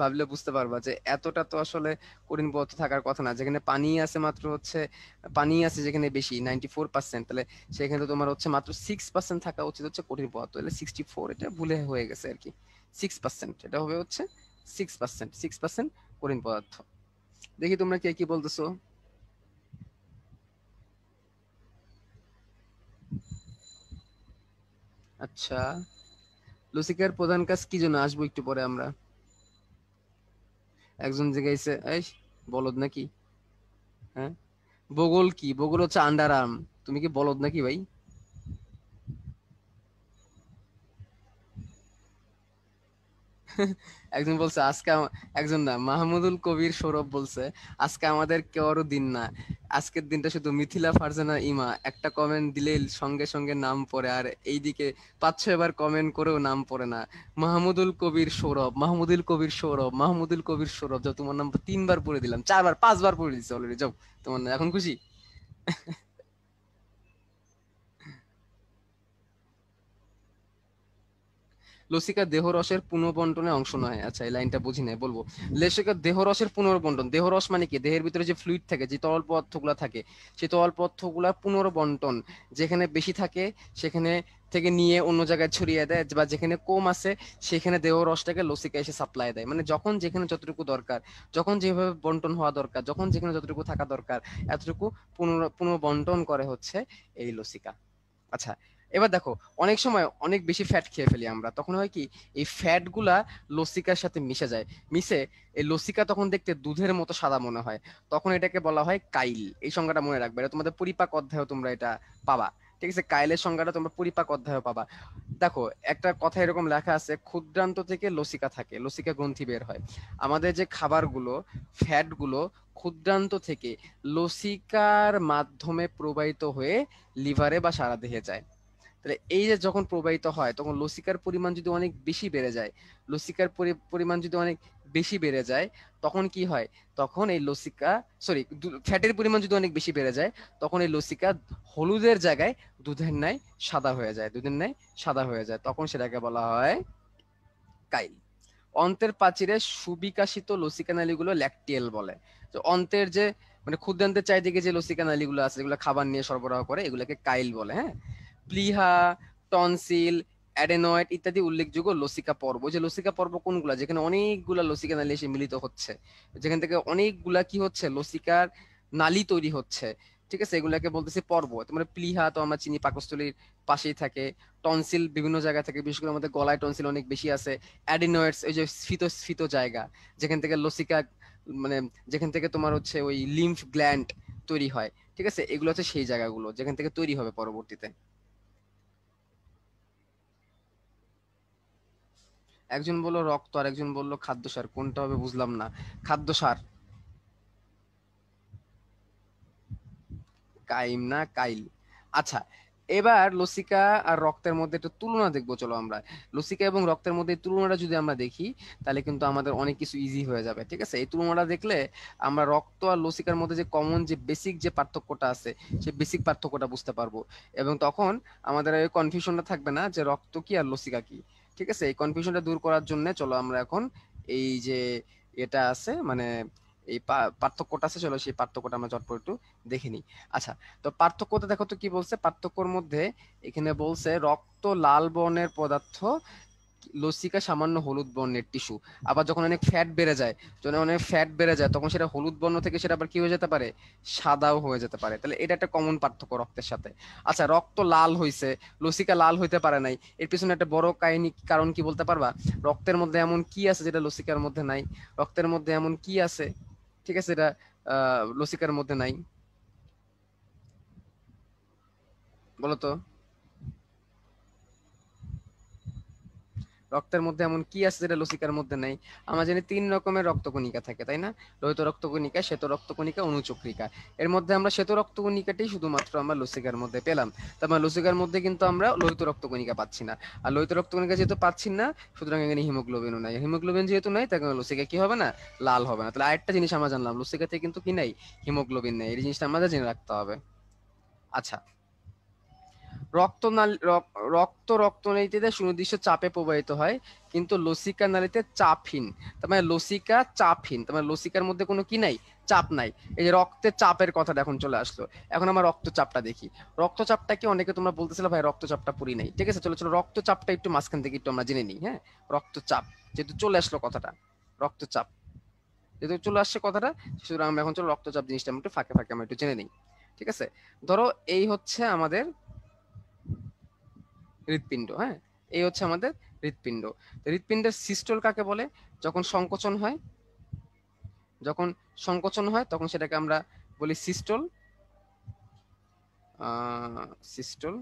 ভাবলে বুঝতে পারবা যে এতটা তো আসলে কঠিন পদার্থ থাকার কথা না। যেখানে পানি আছে মাত্র হচ্ছে, পানি আছে যেখানে বেশি 94%, তাহলে সেখানে তো তোমার হচ্ছে মাত্র 6% থাকা উচিত হচ্ছে কঠিন পদার্থ। তাহলে 64, এটা ভুলে হয়ে গেছে আর কি। 6%, এটা হবে হচ্ছে 6%। 6% কঠিন পদার্থ। দেখি তোমরা কে কি বলতেছো। আচ্ছা, লসিকার প্রধান কাজ কি জন্য আসবো একটু পরে আমরা। একজন জিজ্ঞাসা, এই বলদ নাকি? হ্যাঁ, বগল কি? বগল হচ্ছে আন্ডার আর্ম। তুমি কি বলদ নাকি ভাই? একজন বলছে আজকে একজন না, মাহমুদুল কবির সৌরভ বলছে আজকে আমাদের কেউরও দিন না, আজকের দিনটা শুধু মিথিলা ফারজানা ইমা একটা কমেন্ট দিলেই সঙ্গে সঙ্গে নাম পড়ে, আর এইদিকে 5-6 বার কমেন্ট করেও নাম পড়ে না। মাহমুদুল কবির সৌরভ, মাহমুদুল কবির সৌরভ, মাহমুদুল কবির সৌরভ, যাও তোমার নাম 3 বার পড়ে দিলাম, 4 বার 5 বার পড়ে দিচ্ছি অলরেডি, যাও। তোমার এখন খুশি? লসিকা দেহরসের পুনর্বন্টনে অংশ নয়। আচ্ছা, এই লাইনটা বুঝি নাই, বলবো। লসিকা দেহরসের পুনর্বন্টন। দেহরস মানে কি? দেহের ভিতরে যে ফ্লুইড থাকে, যে তরল পদার্থগুলো থাকে, সেই তরল পদার্থগুলা পুনর্বন্টন, যেখানে বেশি থাকে সেখানে থেকে নিয়ে অন্য জায়গায় ছড়িয়ে দেয়, বা যেখানে কম আছে সেখানে দেহরসটাকে লসিকা এসে সাপ্লাই দেয়। মানে যখন যেখানে যতটুকু দরকার, যখন যেভাবে বন্টন হওয়া দরকার, যখন যেখানে যতটুকু থাকা দরকার, এতটুকু পুনর্বন্টন করে হচ্ছে এই লসিকা। আচ্ছা, এবার দেখো, অনেক সময় অনেক বেশি ফ্যাট খেয়ে ফেলি আমরা, তখন হয় কি এই ফ্যাট গুলা লসিকার সাথে মিশে যায়। মিশে এই লসিকা তখন দেখতে দুধের মতো সাদা মনে হয়, তখন এটাকে বলা হয় কাইল। এই সংজ্ঞাটা মনে রাখবে, এটা তোমাদের পরিপাক অধ্যায়ে তোমরা এটা পাবা। ঠিক আছে, কাইলের সংজ্ঞাটা তোমরা পরিপাক অধ্যায়ে পাবা। দেখো, একটা কথা এরকম লেখা আছে, ক্ষুদ্রান্ত থেকে লসিকা থাকে, লসিকা গ্রন্থি বের হয়। আমাদের যে খাবারগুলো, ফ্যাট গুলো ক্ষুদ্রান্ত থেকে লসিকার মাধ্যমে প্রবাহিত হয়ে লিভারে বা সারা দেহে যায়। তাহলে এই যে যখন প্রবাহিত হয় তখন লসিকার পরিমাণ যদি অনেক বেশি বেড়ে যায়, লসিকার পরিমাণ যদি অনেক বেশি বেড়ে যায়, তখন কি হয়? তখন এই লসিকা, সরি, ফ্যাটের পরিমাণ যদি অনেক বেশি বেড়ে যায়, তখন এই লসিকা হলুদের জায়গায় দুধের ন্যায় সাদা হয়ে যায়, দুধের ন্যায় সাদা হয়ে যায়, তখন সেটাকে বলা হয় কাইল। অন্ত্রের প্রাচীরে সুবিকাশিত লসিকা নালীগুলো ল্যাকটিয়েল বলে। তো অন্ত্রের যে মানে ক্ষুদ্রান্তের চারিদিকে যে লসিকা নালীগুলো আছে, যেগুলো খাবার নিয়ে সরবরাহ করে, এগুলোকে কাইল বলে। হ্যাঁ, প্লিহা, টনসিল, অ্যাডেনয়েড ইত্যাদি উল্লেখযোগ্য লসিকা পর্ব। যে লসিকা পর্ব কোনগুলা, যেখানে অনেকগুলা লসিকা নালী এসে মিলিত হচ্ছে, যেখান থেকে অনেকগুলা কি হচ্ছে লসিকার নালী তৈরি হচ্ছে, ঠিক আছে, এগুলাকে বলতেছে পর্ব। তোমার প্লিহা তো আমরা চিনি পাকস্থলীর পাশেই থাকে। টনসিল বিভিন্ন জায়গা থেকে, বিশেষ করে আমাদের গলায় টনসিল অনেক বেশি আছে। অ্যাডিনয়েডস ওই যে স্ফীত স্ফীত জায়গা, যেখান থেকে লসিকা মানে যেখান থেকে তোমার হচ্ছে ওই লিম্ফ গ্ল্যান্ড তৈরি হয়, ঠিক আছে, এগুলো হচ্ছে সেই জায়গাগুলো যেখান থেকে তৈরি হবে পরবর্তীতে। একজন বললো রক্ত আর একজন বললো খাদ্যসার, কোনটা হবে বুঝলাম না। খাদ্যসার। কাইম না কাইল। আচ্ছা, এবার লসিকা আর রক্তের মধ্যে একটা তুলনা দেখবো, চলো আমরা লসিকা এবং রক্তের মধ্যে এই তুলনাটা যদি আমরা দেখি, তাহলে কিন্তু আমাদের অনেক কিছু ইজি হয়ে যাবে, ঠিক আছে। এই তুলনাটা দেখলে আমরা রক্ত আর লসিকার মধ্যে যে কমন যে বেসিক যে পার্থক্যটা আছে, সেই বেসিক পার্থক্যটা বুঝতে পারবো। এবং তখন আমাদের এই কনফিউশনটা থাকবে না যে রক্ত কি আর লসিকা কি, ঠিক আছে। এই কনফিউশনটা দূর করার জন্য চলো আমরা এখন এই যে এটা আছে মানে এই পার্থক্যটা আছে, চলো সেই পার্থক্যটা আমরা চটপট একটু দেখে নিই। আচ্ছা, তো পার্থক্যটা দেখো তো কি বলছে পার্থক্যর মধ্যে। এখানে বলছে রক্ত লাল বর্ণের পদার্থ, লসিকা সামান্য হলুদ বর্ণের টিস্যু। আবার যখন অনেক ফ্যাট বেড়ে যায়, যখন অনেক ফ্যাট বেড়ে যায় তখন সেটা হলুদ বর্ণ থেকে সেটা আবার কি হয়ে যেতে পারে, সাদাও হয়ে যেতে পারে। তাহলে এটা একটা কমন পার্থক্য রক্তের সাথে। আচ্ছা, রক্ত লাল হইছে, লসিকা লাল হইতে পারে নাই, এর পিছনে একটা বড় কাহিনী কারণ কি বলতে পারবা? রক্তের মধ্যে এমন কি আছে যেটা লসিকার মধ্যে নাই? রক্তের মধ্যে এমন কি আছে, ঠিক আছে, এটা লসিকার মধ্যে নাই, বলো তো। রক্তের মধ্যে এমন কি আছে যেটা লসিকার মধ্যে নাই? আমরা জানি 3 রকমের রক্তকণিকা থাকে, তাই না? লোহিত রক্তকণিকা, শ্বেত রক্তকণিকা, অনুচক্রিকা। এর মধ্যে আমরা শ্বেত রক্তকণিকাটাই শুধুমাত্র আমরা লসিকার মধ্যে পেলাম। তার মানে লসিকার মধ্যে কিন্তু আমরা লোহিত রক্তকণিকা পাচ্ছি না। আর লোহিত রক্তকণিকা যেহেতু পাচ্ছি না, সুতরাং এখানে হিমোগ্লোবিনও নাই। হিমোগ্লোবিন যেহেতু নাই, তার কারণে লসিকা কি হবে না, লাল হবে না। তাহলে আরেকটা জিনিস আমরা জানলাম, লসিকাতে কিন্তু কি নাই, হিমোগ্লোবিন নেই। এই জিনিসটা আমাদের জেনে রাখতে হবে। আচ্ছা, রক্ত রক্তনালীতে সুনির্দিষ্ট চাপে প্রবাহিত হয়, কিন্তু লসিকা নালীতে চাপহীন। তার মানে লসিকা চাপহীন, তার মানে লসিকার মধ্যে কোনো কি নাই, চাপ নাই। এই যে রক্তের চাপের কথাটা এখন চলে আসলো, এখন আমরা রক্তচাপটা দেখি। রক্তচাপটা কি অনেকে তোমরা বলতেছিলে ভাই রক্তচাপটা পড়ি নাই, ঠিক আছে, চলো চলো রক্তচাপটা একটু মাঝখান থেকে একটু আমরা জেনে নিই। হ্যাঁ, রক্তচাপ যেহেতু চলে আসলো কথাটা, রক্তচাপ যেহেতু চলে আসছে কথাটা, সুতরাং আমরা এখন চলো রক্তচাপ জিনিসটা আমরা একটু ফাঁকে ফাঁকে আমরা একটু জেনে নিই, ঠিক আছে। ধরো এই হচ্ছে আমাদের হৃৎপিণ্ড, হ্যাঁ, এই হচ্ছে আমাদের হৃৎপিণ্ড। তো হৃৎপিণ্ডের সিস্টল কাকে বলে? যখন সংকোচন হয়, যখন সংকোচন হয় তখন সেটাকে আমরা বলি সিস্টল। সিস্টল।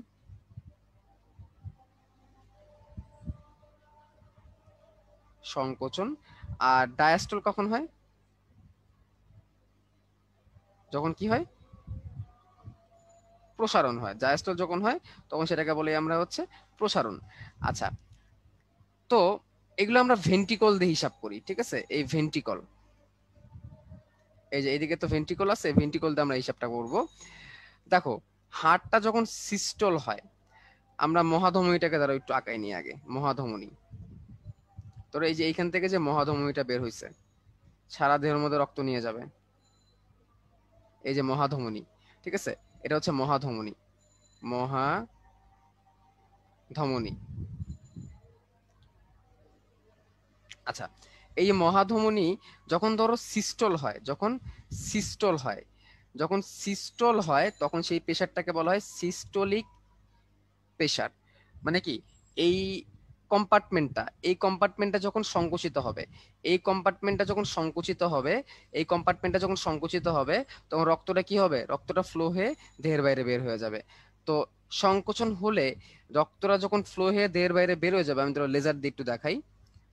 সংকোচন। আর ডায়াস্টল কখন হয়? যখন কি হয়, প্রসারণ হয়। ডায়াস্টল যখন হয় তখন সেটাকে বলি আমরা হচ্ছে প্রসারণ। আচ্ছা, তো এগুলো আমরা ভেন্ট্রিকল দিয়ে হিসাব করি, ঠিক আছে। এই ভেন্ট্রিকল, এই যে এইদিকে তো ভেন্ট্রিকল আছে, ভেন্ট্রিকল দিয়ে আমরা হিসাবটা করব। দেখো, হার্টটা যখন সিস্টল হয়, আমরা মহাধমনীটাকে দ্বারা একটু আঁকাই নিই আগে। মহাধমনী, তোর এই যে এইখান থেকে যে মহাধমনীটা বের হইছে, সারা দেহের মধ্যে রক্ত নিয়ে যাবে, এই যে মহাধমনী, ঠিক আছে, এটা হচ্ছে মহাধমনী। মহাধমনী। আচ্ছা, এই যে মহাধমনী যখন ধরো সিস্টল হয়, যখন সিস্টল হয়, যখন সিস্টল হয় তখন সেই প্রেশারটাকে বলা হয় সিস্টোলিক প্রেশার। মানে কি, এই এই কম্পার্টমেন্টটা যখন সংকুচিত হবে, এই কম্পার্টমেন্টটা যখন সংকুচিত হবে, এই কম্পার্টমেন্টটা যখন সংকুচিত হবে, তখন রক্তটা কি হবে, রক্তটা ফ্লো হয়ে দেহের বাইরে বের হয়ে যাবে। তো সংকোচন হলে রক্তটা যখন ফ্লো হয়ে দেহের বাইরে বের হয়ে যাবে, আমি ধরো লেজার দিয়ে একটু দেখাই।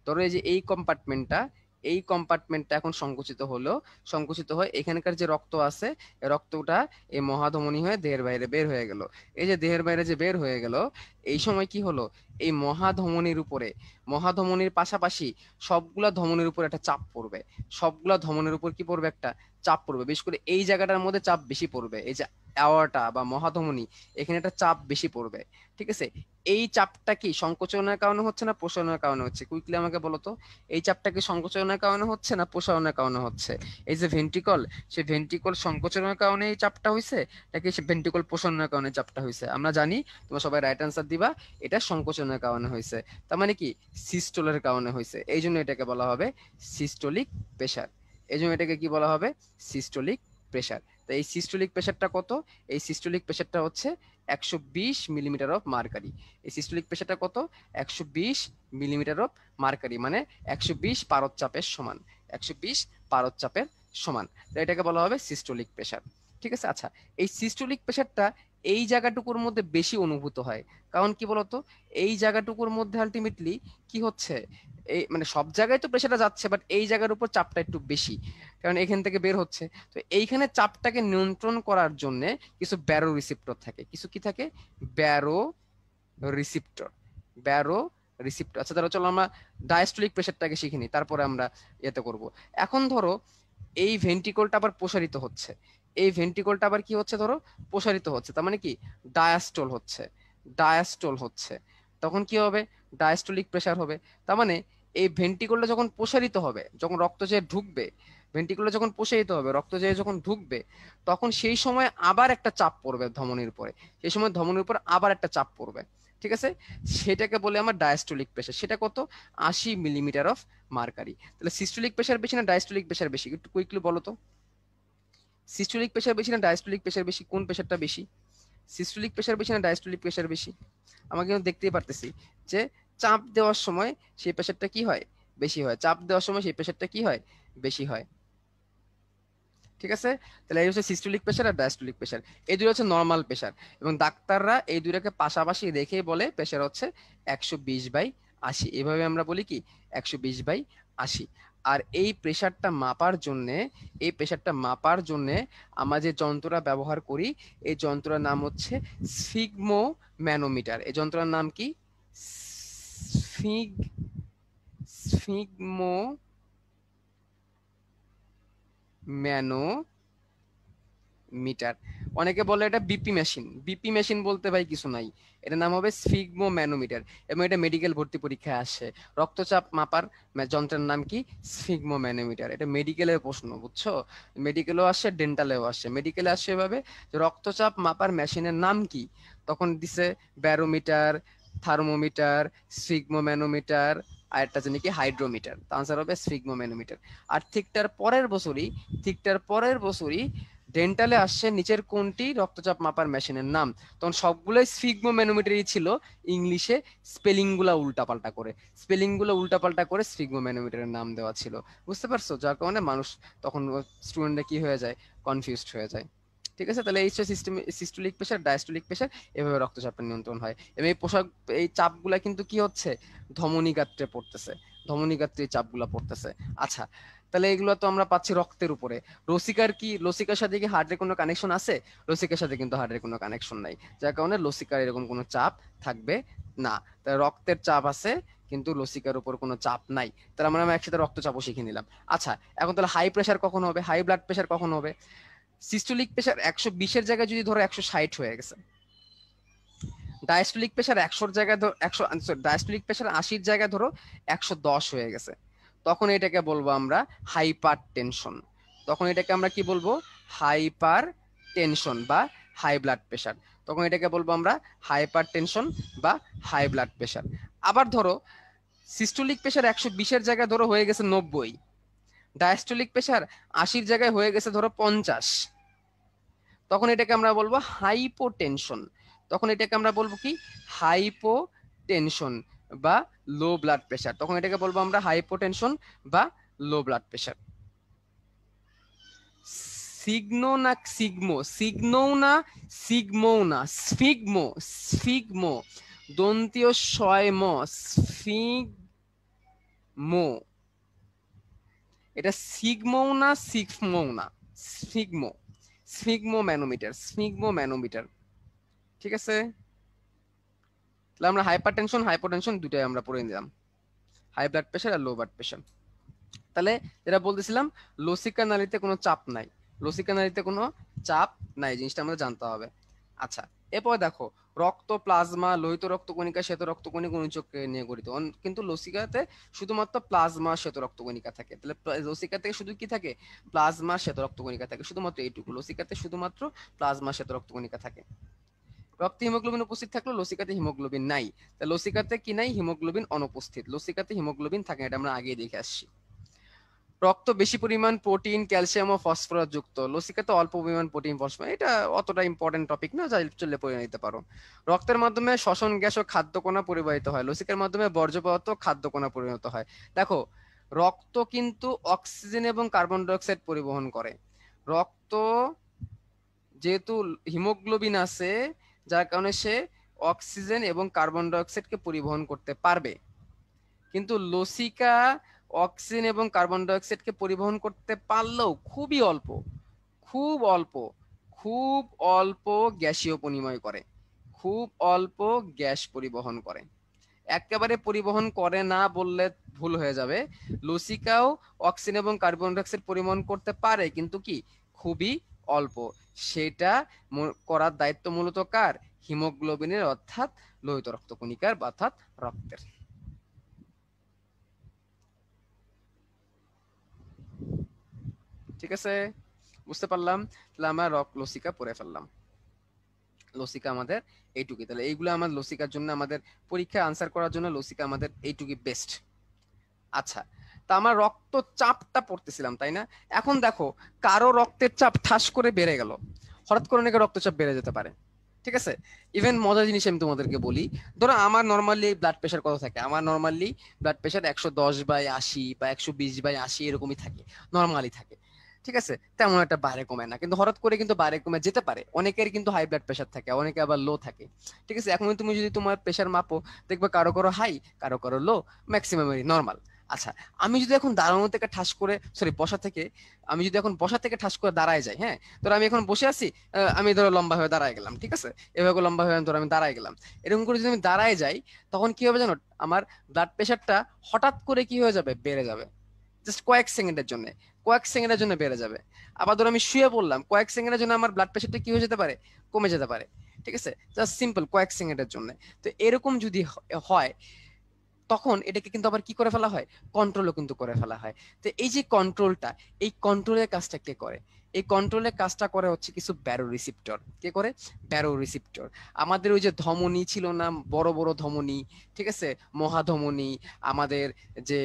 ধরো এই যে এই কম্পার্টমেন্টটা এখন সংকুচিত হলো, সংকুচিত হয়ে এখানকার যে রক্ত আছে, এই রক্তটা এই মহাধমনী হয়ে দেহের বাইরে বের হয়ে গেল। এই যে দেহের বাইরে যে বের হয়ে গেল, এই সময় কি হলো, এই মহাধমনীর উপরে, মহাধমনীর পাশাপাশি সবগুলা ধমনীর উপর একটা চাপ পড়বে। সবগুলা ধমনীর উপর কি পড়বে, একটা চাপ পড়বে। বিশেষ করে এই জায়গাটার মধ্যে চাপ বেশি পড়বে, এই যে অ্যাওর্টা বা মহাধমনী, এখানে একটা চাপ বেশি পড়বে, ঠিক আছে। এই চাপটা কি সংকোচনের কারণে হচ্ছে না প্রসারণের কারণে হচ্ছে? কুইকলি আমাকে বলো তো, এই চাপটা কি সংকোচনের কারণে হচ্ছে না প্রসারণের কারণে হচ্ছে? এই যে ভেন্ট্রিকল, সে ভেন্ট্রিকল সংকোচনের কারণে এই চাপটা হয়েছে নাকি সে ভেন্ট্রিকল প্রসারণের কারণে চাপটা হয়েছে? আমরা জানি, তোমরা সবাই রাইট আনসার দিবা, এটা সংকোচনের কারণে হয়েছে। তার মানে কি সিস্টোলের কারণে হয়েছে, এই জন্য এটাকে বলা হবে সিস্টোলিক প্রেসার। এই জন্য এটাকে কি বলা হবে? Systolic pressure. তো এই সিস্টোলিক প্রেসারটা কত? এই সিস্টোলিক প্রেসারটা হচ্ছে 120 মিলিমিটার অফ মার্কারি। এই সিস্টোলিক প্রেসারটা কত? 120 মিলিমিটার অফ মার্কারি, মানে 120 পারদ চাপের সমান। 120 পারদ চাপের সমান। তো এটাকে বলা হবে সিস্টোলিক প্রেসার। ঠিক আছে। আচ্ছা, এই সিস্টোলিক প্রেসারটা এই জায়গাটুকুর মধ্যে বেশি অনুভূত হয়, কারণ কি বলতো, এই জায়গাটুকুর মধ্যে আলটিমেটলি কি হচ্ছে, এই মানে সব জায়গায় তো প্রেসারটা যাচ্ছে, বাট এই জায়গার উপর চাপটা একটু বেশি, কারণ এখান থেকে বের হচ্ছে। তো এইখানে চাপটাকে নিয়ন্ত্রণ করার জন্য কিছু ব্যারো রিসেপ্টর থাকে। কিছু কি থাকে? Barrow receptor. Barrow receptor. আচ্ছা, তাহলে চলো আমরা ডায়াস্টোলিক প্রেসারটাকে শিখে নিই, তারপরে আমরা এতে করব। এখন ধরো এই ভেন্ট্রিকলটা আবার প্রসারিত হচ্ছে, এই ভেন্ট্রিকলটা আবার কি হচ্ছে, ধরো প্রসারিত হচ্ছে, তার মানে কি ডায়াস্টোল হচ্ছে, ডায়াস্টোল হচ্ছে। তখন কি হবে? ডায়াস্টোলিক প্রেসার হবে। তার মানে এই ভেন্ট্রিকলটা যখন প্রসারিত হবে, যখন রক্ত যেয়ে ঢুকবে, ভেন্ট্রিকলটা যখন প্রসারিত হবে, রক্ত যেয়ে যখন ঢুকবে, তখন সেই সময় আবার একটা চাপ পড়বে ধমনীর উপরে, সেই সময় ধমনীর উপর আবার একটা চাপ পড়বে। ঠিক আছে, সেটাকে বলে আমার ডায়াস্টোলিক প্রেসার। সেটা কত? 80 মিলিমিটার অফ মার্কারি। তাহলে সিস্টোলিক প্রেসার বেশি না ডায়াস্টোলিক প্রেসার বেশি? একটু কুইকলি বলো তো, সিস্টোলিক প্রেসার বেশি না ডায়াস্টোলিক প্রেসার বেশি? কোন প্রেসারটা বেশি? সিস্টোলিক প্রেসার বেশি না ডায়াস্টোলিক প্রেসার বেশি? আমাকে কিন্তু দেখতেই পারতেছি যে চাপ দেওয়ার সময় সেই প্রেসারটা কি হয়? বেশি হয়। চাপ দেওয়ার সময় সেই প্রেসারটা কি হয়? বেশি হয়। ঠিক আছে, তাহলে এই হচ্ছে সিস্টোলিক প্রেসার আর ডায়াস্টোলিক প্রেসার। এই দুটো হচ্ছে নর্মাল প্রেসার, এবং ডাক্তাররা এই দুটাকে পাশাপাশি রেখেই বলে প্রেসার হচ্ছে 120/80। এভাবে আমরা বলি কি 120/80। আর এই প্রেসারটা মাপার জন্যে, এই প্রেসারটা মাপার জন্যে আমরা যে যন্ত্রটা ব্যবহার করি, এই যন্ত্রের নাম হচ্ছে স্ফিগমো ম্যানোমিটার। এই যন্ত্রের নাম কি? স্ফিগ স্ফিগমো ম্যানো মিটার। অনেকে বলে এটা বিপি মেশিন। বিপি মেশিন বলতে ভাই কিছু নাই, এটার নাম হবে স্ফিগমো ম্যানোমিটার, এবং এটা মেডিকেল ভর্তি পরীক্ষায় আসে। রক্তচাপ মাপার যন্ত্রের নাম কি? Sphygmo manometer. এটা মেডিকেলের প্রশ্ন, বুঝছো? মেডিকেলেও আসে, ডেন্টালেও আসে। মেডিকেলে আসে এভাবে যে রক্তচাপ মাপার মেশিনের নাম কি, তখন দিছে ব্যারোমিটার, থার্মোমিটার, স্ফিগমো ম্যানোমিটার, আর একটা জানি কি হাইড্রোমিটার। তার আনসার হবে স্ফিগমো ম্যানোমিটার। আর ঠিক তার পরের বছরই ডেন্টালে আসছে নিচের কোনটি রক্তচাপ মাপার মেশিনের নাম, তখন সবগুলোই স্ফিগমো ম্যানোমিটারই ছিল, ইংলিশে স্পেলিং গুলা উল্টাপাল্টা করে, স্ফিগমো ম্যানোমিটারের নাম দেওয়া ছিল। বুঝতে পারছো? যার কারণে মানুষ তখন, স্টুডেন্টরা কি হয়ে যায়, কনফিউজড হয়ে যায়। ঠিক আছে, তাহলে এই system, systolic pressure, diastolic pressure, এভাবে রক্তচাপের নিয়ন্ত্রণ হয়। এবং এই পোশাক, এই চাপগুলা কিন্তু কি হচ্ছে, ধমনী গাত্রে পড়তেছে, ধমনী গাত্রে এই চাপগুলা পড়তেছে। আচ্ছা, তাহলে এগুলো তো আমরা পাচ্ছি রক্তের উপরে। লসিকার সাথে কি হার্টের কোনো কানেকশন আছে? লসিকার সাথে কিন্তু হার্টের কোনো কানেকশন নাই, যার কারণে লসিকার এরকম কোনো চাপ থাকবে না। তাই রক্তের চাপ আছে কিন্তু লসিকার উপর কোনো চাপ নাই। তাহলে আমরা একসাথে রক্তচাপও শিখে নিলাম। আচ্ছা, এখন তাহলে হাই প্রেসার কখন হবে, হাই ব্লাড প্রেসার কখন হবে? সিস্টোলিক প্রেসার 120-এর জায়গায় যদি ধরো 160 হয়ে গেছে, ডায়াস্টোলিক প্রেসার 100-র জায়গায় ধরো 100, ডায়াস্টোলিক প্রেসার 80-র জায়গায় ধরো 110 হয়ে গেছে, তখন এটাকে বলবো আমরা হাইপার টেনশন। তখন এটাকে আমরা কি বলবো? হাইপার টেনশন বা হাই ব্লাড প্রেসার। তখন এটাকে বলবো আমরা হাইপার টেনশন বা হাই ব্লাড প্রেসার। আবার ধরো সিস্টোলিক প্রেসার 120-এর জায়গায় ধরো হয়ে গেছে 90, ডায়াস্টোলিক প্রেসার 80-র জায়গায় হয়ে গেছে ধরো 50, তখন এটাকে আমরা বলবো হাইপোটেনশন। তখন এটাকে আমরা বলবো কি? হাইপোটেনশন বা লো ব্লাড প্রেসার। তখন এটাকে বলবো আমরা হাইপোটেনশন বা লো ব্লাড প্রেসার। সিগনো না সিগমো? সিগনো না সিগমো না, স্ফিগমো, স্ফিগমো, দন্তীয় শয় ম, স্ফিগমো। এটা সিগমো না সিগমো না, sphygmo, sphygmo manometer, sphygmo manometer. ঠিক আছে, তাহলে আমরা হাইপার টেনশন, হাইপোটেনশন দুটাই আমরা পড়ে নিলাম, হাই ব্লাড প্রেশার আর লো ব্লাড প্রেশার। তাহলে যেটা বলতেছিলাম, লসিকা নালীতে কোনো চাপ নাই, লসিকা নালীতে কোনো চাপ নাই, জিনিসটা আমাদের জানতে হবে। আচ্ছা, এরপর দেখো, রক্ত, প্লাজমা, লোহিত রক্তকণিকা, শ্বেত রক্তকণিকা, অনুচক্রিয়া নিয়ে গঠিত। কিন্তু লসিকাতে শুধুমাত্র প্লাজমা, শ্বেত রক্তকণিকা থাকে। তাহলে লসিকা থেকে শুধু কি থাকে? প্লাজমা, শ্বেত রক্তকণিকা থাকে, শুধুমাত্র এইটুকু। লসিকাতে শুধুমাত্র প্লাজমা, শ্বেত রক্তকণিকা থাকে। রক্তে হিমোগ্লোবিন উপস্থিত থাকলো, লসিকাতে হিমোগ্লোবিন নাই। তাহলে লসিকাতে কি নাই? হিমোগ্লোবিন অনুপস্থিত। লসিকাতে হিমোগ্লোবিন থাকে, এটা আমরা আগেই দেখে আসছি। রক্ত বেশি পরিমাণ প্রোটিন, ক্যালসিয়াম ও ফসফরাস যুক্ত। লসিকাতে অল্প পরিমাণ প্রোটিন, ফসফরাস। এটা অতটা ইম্পর্টেন্ট টপিক না, যাই চললে পড়ে নিতে পারো। রক্তের মাধ্যমে শ্বসন গ্যাস ও খাদ্যকণা পরিবাহিত হয়। লসিকার মাধ্যমে বর্জ্য পদার্থ খাদ্যকণা পরিণত হয়। দেখো, রক্ত কিন্তু অক্সিজেন এবং কার্বন ডাই অক্সাইড পরিবহন করে। রক্ত যেহেতু হিমোগ্লোবিন আছে, যার কারণে সে অক্সিজেন এবং কার্বন ডাই অক্সাইডকে পরিবহন করতে পারবে। কিন্তু লসিকা অক্সিজেন এবং কার্বন ডাই অক্সাইডকে পরিবহন করতে পারলেও খুবই অল্প, খুব অল্প, খুব অল্প গ্যাসীয় পরিময় করে, খুব অল্প গ্যাস পরিবহন করে। একেবারে পরিবহন করে না বললে ভুল হয়ে যাবে। লসিকাও অক্সিজেন এবং কার্বন ডাই অক্সাইড পরিবহন করতে পারে, কিন্তু কি খুবই অল্প। সেটা করার দায়িত্ব মূলত কার? হিমোগ্লোবিনের, অর্থাৎ লোহিত রক্তকণিকার, অর্থাৎ রক্তের। ঠিক আছে, বুঝতে পারলাম। তাহলে আমরা লসিকা পড়ে ফেললাম। লসিকা আমাদের এইটুকুই। তাহলে এইগুলো আমার লসিকার জন্য, আমাদের পরীক্ষায় আনসার করার জন্য লসিকা আমাদের এইটুকুই বেস্ট। আচ্ছা, তা আমরা রক্তচাপটা পড়তেছিলাম, তাই না? এখন দেখো, কারো রক্তের চাপ ঠাস করে বেড়ে গেল, হঠাৎ করে নাকি রক্তচাপ বেড়ে যেতে পারে। ঠিক আছে, ইভেন মজার জিনিস আমি তোমাদেরকে বলি। ধরো আমার নর্মালি ব্লাড প্রেশার কত থাকে? আমার নর্মালি ব্লাড প্রেশার 110/80 বা 120/80 এরকমই থাকে, নর্মালি থাকে। ঠিক আছে, তেমন একটা বাইরে কমে না, কিন্তু হঠাৎ করে কিন্তু বাইরে কমে যেতে পারে। অনেকের কিন্তু হাই ব্লাড প্রেশার থাকে, অনেকে আবার লো থাকে। ঠিক আছে, এখন তুমি যদি তোমার প্রেশার মাপো, দেখবে কারো কারো হাই, কারো কারো লো, ম্যাক্সিমামেরই নর্মাল। আচ্ছা, আমি যদি এখন দাঁড়ানো থেকে ঠাস করে, সরি বসা থেকে, আমি যদি এখন বসা থেকে ঠাস করে দাঁড়ায় যাই, হ্যাঁ, ধরো আমি এখন বসে আছি, আমি ধরো লম্বা হয়ে দাঁড়ায় গেলাম। ঠিক আছে, এভাবে লম্বা হয়ে ধরো আমি দাঁড়ায় গেলাম। এরকম করে যদি আমি দাঁড়ায় যাই, তখন কি হবে জানো? আমার ব্লাড প্রেশারটা হঠাৎ করে কি হয়ে যাবে? বেড়ে যাবে। জাস্ট কয়েক সেকেন্ডের জন্য, কয়েক সেকেন্ডের জন্য বেড়ে যাবে। আবার ধরো আমি শুয়ে পড়লাম, কয়েক সেকেন্ডের জন্য আমার ব্লাড প্রেশারটা কি হয়ে যেতে পারে? কমে যেতে পারে। ঠিক আছে, জাস্ট সিম্পল কয়েক সেকেন্ডের জন্য। তো এরকম যদি হয়, তখন এটাকে কিন্তু আবার কি করে ফেলা হয়? কন্ট্রোলও কিন্তু করে ফেলা হয়। তো এই যে কন্ট্রোলটা, এই কন্ট্রোলের কাজটা কে করে? এই কন্ট্রোলের কাজটা করে হচ্ছে কিছু ব্যারো রিসিপ্টর। কে করে? Baroreceptor. আমাদের ওই যে ধমনী ছিল না, বড় বড় ধমনী, ঠিক আছে, মহাধমনী, আমাদের যে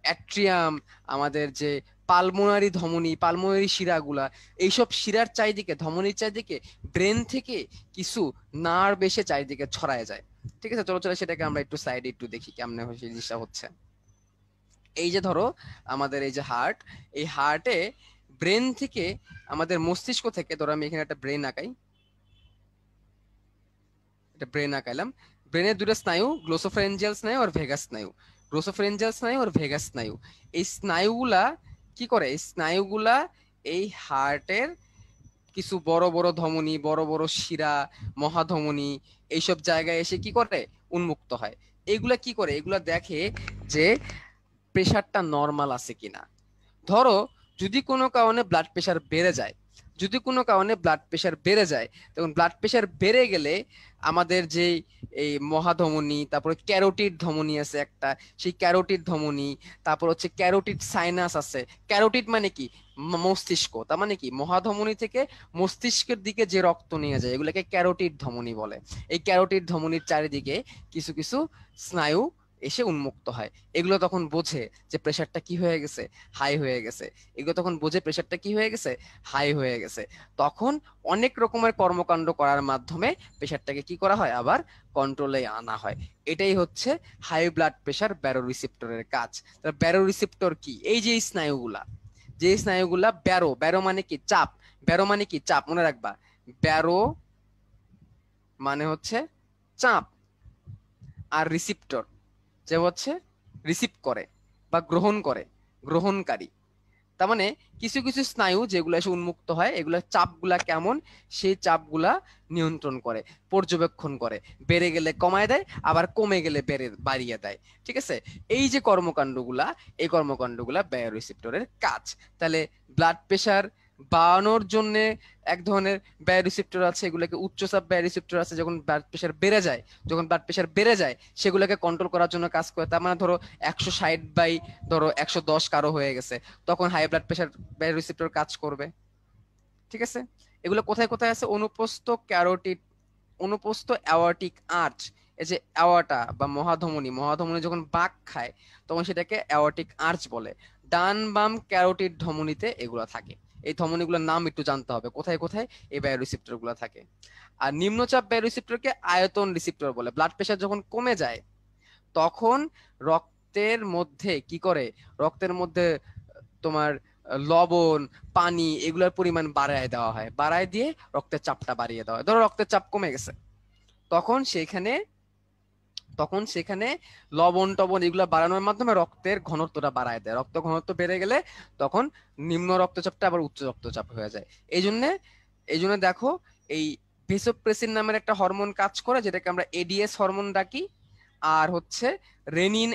অ্যাট্রিয়াম, আমাদের যে পালমোনারি ধমনী, পালমোনারি শিরাগুলা, এইসব শিরার চারিদিকে, ধমনীর চারিদিকে ব্রেন থেকে কিছু নার্ভ এসে চারিদিকে ছড়ায় যায়। ঠিক আছে, চলো চলো সেটাকে আমরা একটু সাইডে একটু দেখি কেমনে সেই জিনিসটা হচ্ছে। এই যে ধরো আমাদের এই যে হার্ট, এই হার্টে ব্রেন থেকে, আমাদের মস্তিষ্ক থেকে, ধরো আমি এখানে একটা ব্রেন আঁকাই, এটা ব্রেন আঁকাইলাম। ব্রেনের দুটো স্নায়ু, গ্লোসোফারেঞ্জিয়াল স্নায়ু আর ভেগাস স্নায়ু। গ্লোসোফারেঞ্জিয়াল স্নায়ু আর ভেগাস স্নায়ু, এই স্নায়ুগুলা কি করে? এই স্নায়ুগুলা এই হার্টের কিছু বড় বড় ধমনী, বড় বড় শিরা, মহাধমনী, এইসব জায়গায় এসে কি করে? উন্মুক্ত হয়। এগুলা কি করে? এগুলা দেখে যে প্রেশারটা নর্মাল আছে কিনা। ধরো যদি কোনো কারণে ব্লাড প্রেশার বেড়ে যায়, যদি কোনো কারণে ব্লাড প্রেশার বেড়ে যায়, তখন ব্লাড প্রেশার বেড়ে গেলে আমাদের যে এই মহাধমনী, তারপরে ক্যারোটিড ধমনী আছে একটা, সেই ক্যারোটিড ধমনী, তারপর হচ্ছে ক্যারোটিড সাইনাস আছে। ক্যারোটিড মানে কি? মস্তিষ্ক। তার মানে কি? মহাধমনী থেকে মস্তিষ্কের দিকে যে রক্ত নিয়ে যায়, এগুলোকে ক্যারোটিড ধমনী বলে। এই ক্যারোটিড ধমনীর চারিদিকে কিছু কিছু স্নায়ু এসে উন্মুক্ত হয়। এগুলো তখন বোঝে যে প্রেশারটা কি হয়ে গেছে? হাই হয়ে গেছে। এগুলো তখন বোঝে প্রেশারটা কি হয়ে গেছে? হাই হয়ে গেছে। তখন অনেক রকমের কর্মকাণ্ড করার মাধ্যমে প্রেশারটাকে কি করা হয়? আবার কন্ট্রোলে আনা হয়। এটাই হচ্ছে হাই ব্লাড প্রেশার ব্যারো রিসেপ্টরের কাজ। ব্যারো রিসেপ্টর কি? এই যে স্নায়ুগুলা, যে স্নায়ুগুলা ব্যারো, ব্যারো মানে কি? চাপ। ব্যারো মানে কি? চাপ, মনে রাখবা। ব্যারো মানে হচ্ছে চাপ, আর রিসিপ্টর যে হচ্ছে রিসিভ করে বা গ্রহণ করে, গ্রহণকারী। তার মানে কিছু কিছু স্নায়ু যেগুলো এসে উন্মুক্ত হয়, এগুলো চাপগুলা কেমন, সেই চাপগুলা নিয়ন্ত্রণ করে, পর্যবেক্ষণ করে। বেড়ে গেলে কমায় দেয়, আবার কমে গেলে বাড়িয়ে দেয়। ঠিক আছে, এই যে কর্মকাণ্ডগুলা, এই কর্মকাণ্ডগুলা বায়োরিসেপ্টরের কাজ। তাহলে ব্লাড প্রেশার বাড়ানোর জন্য এক ধরনের বায়োরিসেপ্টর আছে, এগুলোকে উচ্চচাপ বায়োরিসেপ্টর আছে। যখন ব্লাড প্রেশার বেড়ে যায় সেগুলোকে কন্ট্রোল করার জন্য কাজ করে। তার মানে ধরো 160 ধরো 110 কারো হয়ে গেছে, তখন হাই ব্লাড প্রেশার বায়োরিসেপ্টর কাজ করবে। ঠিক আছে, এগুলো কোথায় কোথায় আছে? অনুপস্থ অ্যাওর্টিক আর্চ, এই যে অ্যাওর্টা বা মহাধমনী যখন বাঁক খায় তখন সেটাকে অ্যাওর্টিক আর্চ বলে। ডান বাম ক্যারোটিড ধমনীতে এগুলো থাকে। এই ধমনীগুলোর নাম একটু জানতে হবে, কোথায় কোথায় এই বায়োরিসেপ্টর গুলো থাকে। আর নিম্নচাপ বায়োরিসেপ্টরকে আয়তন রিসেপ্টর বলে। ব্লাড প্রেশার যখন কমে যায় তখন রক্তের মধ্যে কি করে, রক্তের মধ্যে তোমার লবণ, পানি এগুলোর পরিমাণ বাড়ায় দেওয়া হয়, বাড়ায় দিয়ে রক্তের চাপটা বাড়িয়ে দেওয়া হয়। ধরো রক্তের চাপ কমে গেছে, তখন সেখানে তখন সেখানে লবণ টবণ এগুলো বাড়ানোর মাধ্যমে রক্তের ঘনত্বটা বাড়ায় দেয়। রক্ত ঘনত্ব বেড়ে গেলে তখন নিম্ন রক্তচাপটা আবার উচ্চ রক্তচাপ হয়ে যায়। এই জন্য দেখো, এই ভেসোপ্রেসিন নামের একটা হরমোন কাজ করে, যেটাকে আমরা এডিএস হরমোন ডাকি। আর হচ্ছে রেনিন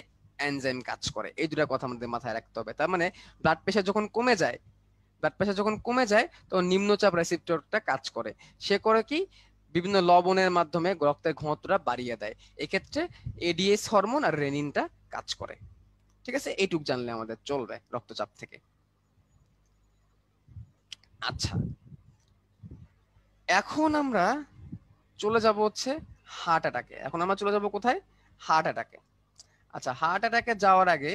এনজাইম কাজ করে। এই দুটা কথা আমাদের মাথায় রাখতে হবে। তার মানে ব্লাড প্রেশার যখন কমে যায় তখন নিম্নচাপ রেসিপ্টরটা কাজ করে। সে করে কি, বিভিন্ন লবণের মাধ্যমে রক্তের ঘনত্বটা বাড়িয়ে দেয়। এক্ষেত্রে এডিএস হরমোন আর রেনিনটা কাজ করে। ঠিক আছে, এইটুক জানলে আমাদের চলবে রক্তচাপ থেকে। আচ্ছা, এখন আমরা চলে যাব হচ্ছে হার্ট অ্যাটাকে। এখন আমরা চলে যাব কোথায়? হার্ট অ্যাটাকে। আচ্ছা, হার্ট অ্যাটাকে যাওয়ার আগে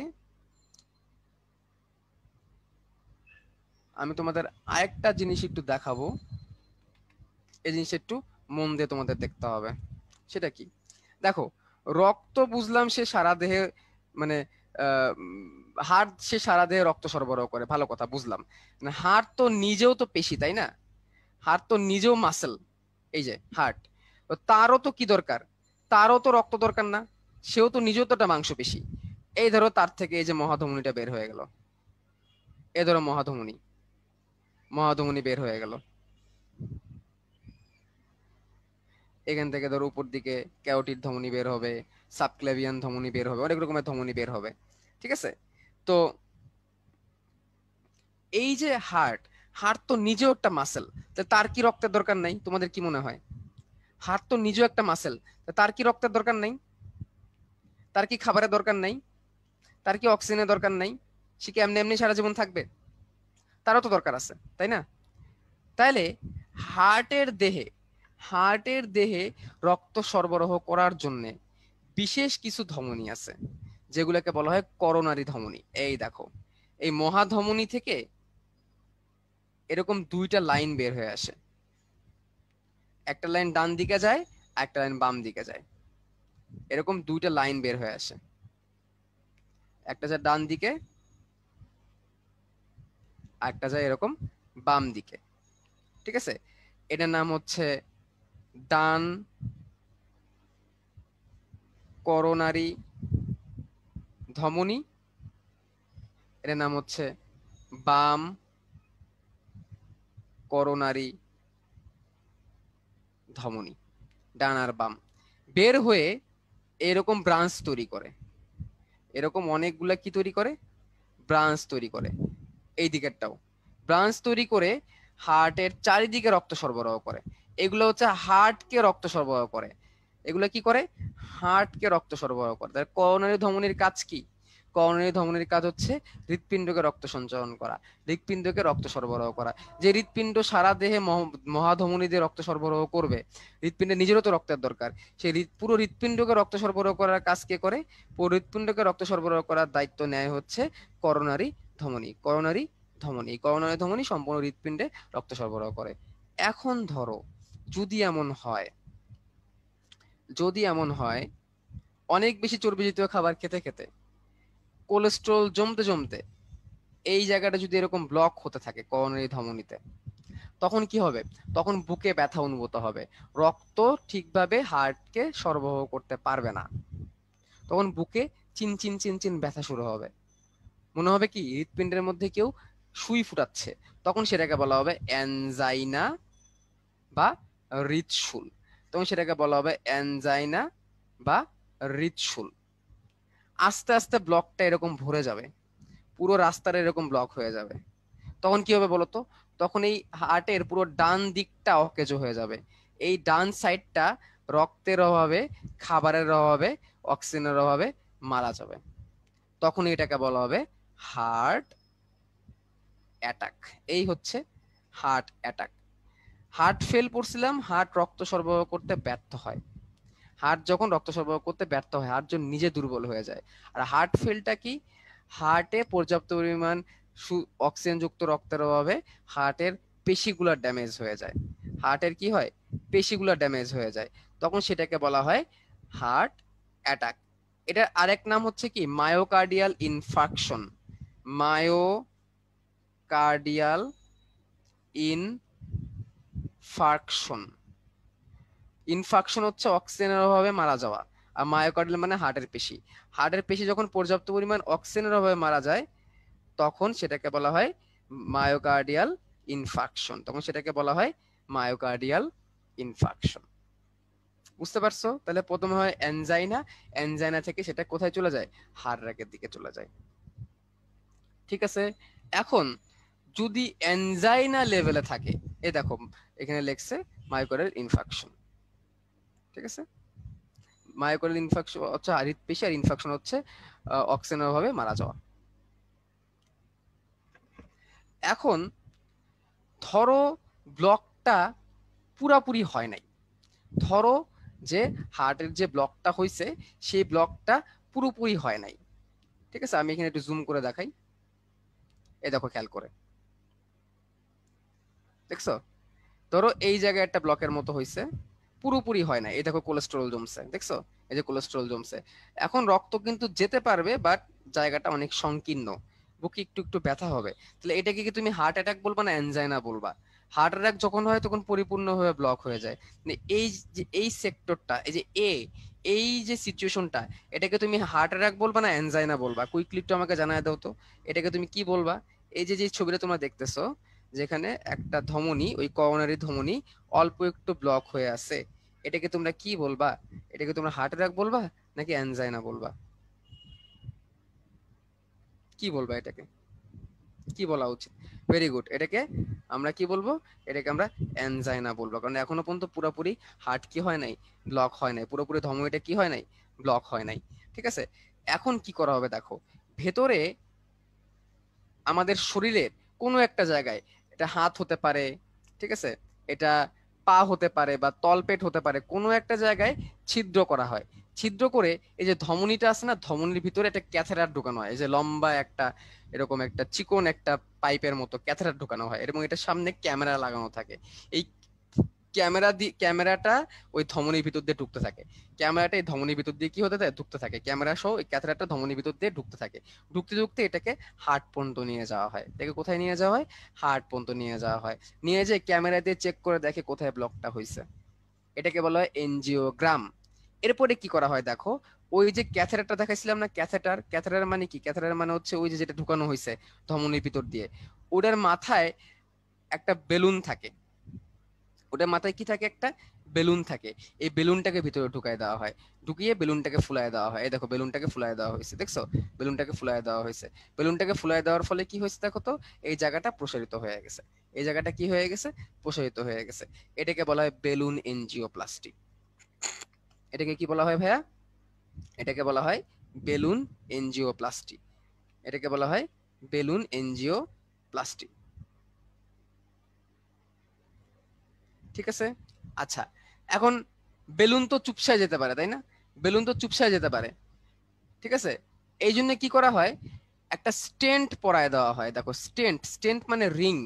আমি তোমাদের আরেকটা জিনিস একটু দেখাবো। এই জিনিসটা একটু মন দিয়ে তোমাদের দেখতে হবে। সেটা কি? দেখো, রক্ত বুঝলাম সে সারা দেহে, মানে হার্ট সে সারা দেহে রক্ত সরবরাহ করে, ভালো কথা বুঝলাম। হার্ট তো নিজেও তো পেশি, তাই না? হার্ট তো নিজেও মাসেল। এই যে হার্ট, তারও তো কি দরকার? তারও তো রক্ত দরকার না? সেও তো নিজেও তো একটা মাংসপেশি। এই ধরো তার থেকে এই যে মহাধমনীটা বের হয়ে গেল, এই ধরো মহাধমনী বের হয়ে গেল। এখান থেকে ধরো উপর দিকে ক্যারোটিড ধমনী বের হবে, সাবক্লেভিয়ান ধমনী বের হবে, অনেক রকমের ধমনী বের হবে। ঠিক আছে, তো এই যে হার্ট, হার্ট তো নিজেও একটা মাসেল, তার কি রক্তের দরকার নাই? তোমাদের কি মনে হয়? হার্ট তো নিজেও একটা মাসেল, তার কি রক্তের দরকার নাই? তার কি খাবারের দরকার নাই? তার কি অক্সিজেনের দরকার নাই? সে কি এমনি এমনি সারা জীবন থাকবে? তারও তো দরকার আছে, তাই না? তাইলে হার্টের দেহে হার্টের দেহে রক্ত সরবরাহ করার জন্য বিশেষ কিছু ধমনী আছে, যেগুলোকে বলা হয় করোনারি ধমনী। এই দেখো, এই মহাধমনী থেকে এরকম দুইটা লাইন বের হয়ে আসে। একটা লাইন ডান দিকে যায়, একটা লাইন বাম দিকে যায়। এরকম দুইটা লাইন বের হয়ে আসে, একটা যায় ডান দিকে, আর একটা যায় এরকম বাম দিকে। ঠিক আছে, এটার নাম হচ্ছে ডান করোনারি ধমনী, এটার নাম হচ্ছে বাম করোনারি ধমনী। ডান আর বাম বের হয়ে এরকম ব্রাঞ্চ তৈরি করে, এরকম অনেকগুলা কি তৈরি করে? ব্রাঞ্চ তৈরি করে। এই দিকেরটাও ব্রাঞ্চ তৈরি করে হার্টের চারিদিকে রক্ত সরবরাহ করে। এগুলো হচ্ছে হার্টকে রক্ত সরবরাহ করে। এগুলো কি করে? হার্টকে রক্ত সরবরাহ করে। তার করোনারি ধমনির কাজ কি? করোনারি ধমনির কাজ হচ্ছে হৃৎপিণ্ডকে রক্ত সঞ্চালন করা, হৃৎপিণ্ডকে রক্ত সরবরাহ করা। যে হৃৎপিণ্ড সারা দেহে মহাধমনী দিয়ে রক্ত সরবরাহ করবে, হৃৎপিণ্ডের নিজেরও তো রক্তের দরকার। সেই পুরো হৃৎপিণ্ডকে রক্ত সরবরাহ করার কাজ কে করে? পুরো হৃৎপিণ্ডকে রক্ত সরবরাহ করার দায়িত্ব নেয় হচ্ছে করোনারি ধমনী। করোনারি ধমনী সম্পূর্ণ হৃৎপিণ্ডে রক্ত সরবরাহ করে। এখন ধরো, যদি এমন হয় অনেক বেশি চর্বি জাতীয় খাবার খেতে খেতে, কোলেস্ট্রল জমতে জমতে এই জায়গাটা যদি এরকম ব্লক হতে থাকে করোনারি ধমনীতে, তখন কি হবে? তখন বুকে ব্যথা অনুভূত হবে, রক্ত ঠিকভাবে হার্টকে সরবরাহ করতে পারবে না। তখন বুকে চিনচিন চিনচিন ব্যথা শুরু হবে, মনে হবে কি হৃৎপিণ্ডের মধ্যে কেউ সুই ফুটাচ্ছে। তখন সেটাকে বলা হবে অ্যানজাইনা বা হৃৎশুল। বা হৃৎশুল। আস্তে আস্তে ব্লকটা এরকম ভরে যাবে, পুরো রাস্তাটা এরকম ব্লক হয়ে যাবে। তখন কি হবে বলতো? তখন এই হার্টের পুরো ডান দিকটা অকেজো হয়ে যাবে। এই ডান সাইডটা রক্তের অভাবে, খাবারের অভাবে, অক্সিজেনের অভাবে মারা যাবে। তখন এটাকে বলা হবে হার্ট অ্যাটাক। এই হচ্ছে হার্ট অ্যাটাক। হার্ট ফেল করছিলাম, হার্ট রক্ত সরবরাহ করতে ব্যর্থ হয়। হার্ট যখন রক্ত সরবরাহ করতে ব্যর্থ হয়, হার্ট যখন নিজে দুর্বল হয়ে যায়। আর হার্ট ফেলটা কি? হার্টে পর্যাপ্ত পরিমাণ অক্সিজেন যুক্ত রক্তের অভাবে হার্টের পেশিগুলো ড্যামেজ হয়ে যায়। হার্টের কি হয়? পেশিগুলো ড্যামেজ হয়ে যায়। তখন সেটাকে বলা হয় হার্ট অ্যাটাক। এটার আরেক নাম হচ্ছে কি? Myocardial infarction. Myocardial infarction. Infarction হচ্ছে অক্সিজেনের অভাবে মারা যাওয়া, আর মায়োকার্ডিয়াল মানে হার্টের পেশি। হার্টের পেশি যখন পর্যাপ্ত পরিমাণ অক্সিজেনের অভাবে মারা যায়, তখন সেটাকে বলা হয় মায়োকার্ডিয়াল ইনফাকশন। তখন সেটাকে বলা হয় মায়োকার্ডিয়াল ইনফাকশন। বুঝতে পারছো? তাহলে প্রথমে হয় অ্যানজাইনা, অ্যানজাইনা থেকে সেটা কোথায় চলে যায়? হার্ট অ্যাটাকের দিকে চলে যায়। ঠিক আছে। এখন যদি অ্যানজাইনা লেভেলে থাকে, এই দেখো এখানে লেখছে মায়োকার্ডিয়াল ইনফাকশন। ঠিক আছে। মায়োকার্ডিয়াল ইনফাকশন হচ্ছে হৃদপেশি, আর ইনফাকশন হচ্ছে অক্সিজেনের অভাবে মারা যাওয়া। এখন ধরো ব্লকটা পুরাপুরি হয় নাই। ধরো যে হার্টের যে ব্লকটা হয়েছে, সেই ব্লকটা পুরোপুরি হয় নাই। ঠিক আছে, আমি এখানে একটু জুম করে দেখাই। এই দেখো খেয়াল করে, দেখছো? ধরো এই জায়গায় একটা ব্লকের মতো হয়েছে, পুরোপুরি হয় না। এই দেখো কোলেস্টেরল জমছে, দেখছো? এই যে কোলেস্টেরল জমছে। এখন রক্ত কিন্তু যেতে পারবে, বাট জায়গাটা অনেক সংকীর্ণ, বুকে একটু একটু ব্যথা হবে। তাহলে এটাকে কি তুমি হার্ট অ্যাটাক বলবা না অ্যানজাইনা বলবা? হার্ট অ্যাটাক যখন হয় তখন পরিপূর্ণভাবে ব্লক হয়ে যায়। মানে এই যে এই সেক্টরটা, এই যে এই যে সিচুয়েশনটা, এটাকে তুমি হার্ট অ্যাটাক বলবা না অ্যানজাইনা বলবা? কুইকলি একটু আমাকে জানায় দাও তো, এটাকে তুমি কি বলবা? এই যে যে ছবিটা তোমরা দেখতেছো, যেখানে একটা ধমনী, ওই করোনারি ধমনী অল্প একটু ব্লক হয়ে আছে, এটাকে তোমরা কি বলবা? এটাকে তোমরা হার্ট অ্যাটাক বলবা নাকি অ্যানজাইনা বলবা? কি বলবা এটাকে? কি বলা উচিত? ভেরি গুড, এটাকে আমরা কি বলবো? এটাকে আমরা অ্যানজাইনা বলবো, কারণ এখনো পর্যন্ত পুরোপুরি হার্ট কি হয় নাই? ব্লক হয় নাই, পুরোপুরি ধমনীটা কি হয় নাই? ব্লক হয় নাই। ঠিক আছে। এখন কি করা হবে দেখো, ভেতরে আমাদের শরীরের কোনো একটা জায়গায়, এটা হাত হতে পারে, ঠিক আছে, এটা পা হতে পারে, বা তলপেট হতে পারে, কোনো একটা জায়গায় ছিদ্র করা হয়। ছিদ্র করে এই যে ধমনীটা আছে না, ধমনীর ভিতরে একটা ক্যাথেটার ঢোকানো হয়। এই যে লম্বা একটা এরকম একটা চিকন একটা পাইপের মতো ক্যাথেটার ঢোকানো হয়, এবং এটার সামনে ক্যামেরা লাগানো থাকে। এই ক্যামেরাটা ওই ধমনীর ভিতর দিয়ে ঢুকতে থাকে। ক্যামেরাটা এই ধমনীর ভিতর দিয়ে কি হতে থাকে? ঢুকতে থাকে। ক্যামেরা সহ এই ক্যাথেটারটা ধমনীর ভিতর দিয়ে ঢুকতে থাকে। ঢুকতে ঢুকতে এটাকে হার্ট পর্যন্ত নিয়ে যাওয়া হয়। এটাকে কোথায় নিয়ে যাওয়া হয়? হার্ট পর্যন্ত নিয়ে যাওয়া হয়। নিয়ে যেয়ে ক্যামেরা দিয়ে চেক করে দেখে কোথায় ব্লকটা হয়েছে। এটাকে বলা হয় এনজিওগ্রাম। এরপরে কি করা হয় দেখো, ওই যে ক্যাথেটারটা দেখাইছিলাম না, ক্যাথেটার, ক্যাথেটার মানে কি? ক্যাথেটার মানে হচ্ছে ওই যে যেটা ঢুকানো হয়েছে ধমনীর ভিতর দিয়ে, ওটার মাথায় একটা বেলুন থাকে। ওটার মাথায় কি থাকে? একটা বেলুন থাকে। এই বেলুনটাকে ভিতরে ঢুকায় দেওয়া হয়, ঢুকিয়ে বেলুনটাকে ফুলায় দেওয়া হয়। এই দেখো বেলুনটাকে ফুলায় দেওয়া হয়েছে, দেখছো? বেলুনটাকে ফুলায় দেওয়া হয়েছে। বেলুনটাকে ফুলায় দেওয়ার ফলে কি হয়েছে দেখো তো, এই জায়গাটা প্রসারিত হয়ে গেছে। এই জায়গাটা কি হয়ে গেছে? প্রসারিত হয়ে গেছে। এটাকে বলা হয় বেলুন এনজিওপ্লাস্টি। এটাকে কি বলা হয় ভাইয়া? এটাকে বলা হয় বেলুন এনজিওপ্লাস্টি। এটাকে বলা হয় বেলুন এনজিওপ্লাস্টি। ঠিক আছে। আচ্ছা, এখন বেলুন তো চুপসায় যেতে পারে, তাই না? বেলুন তো চুপসায় যেতে পারে, ঠিক আছে। এই জন্য কি করা হয়? একটা স্টেন্ট পরায় দেওয়া হয়। দেখো স্টেন্ট, স্টেন্ট মানে রিং।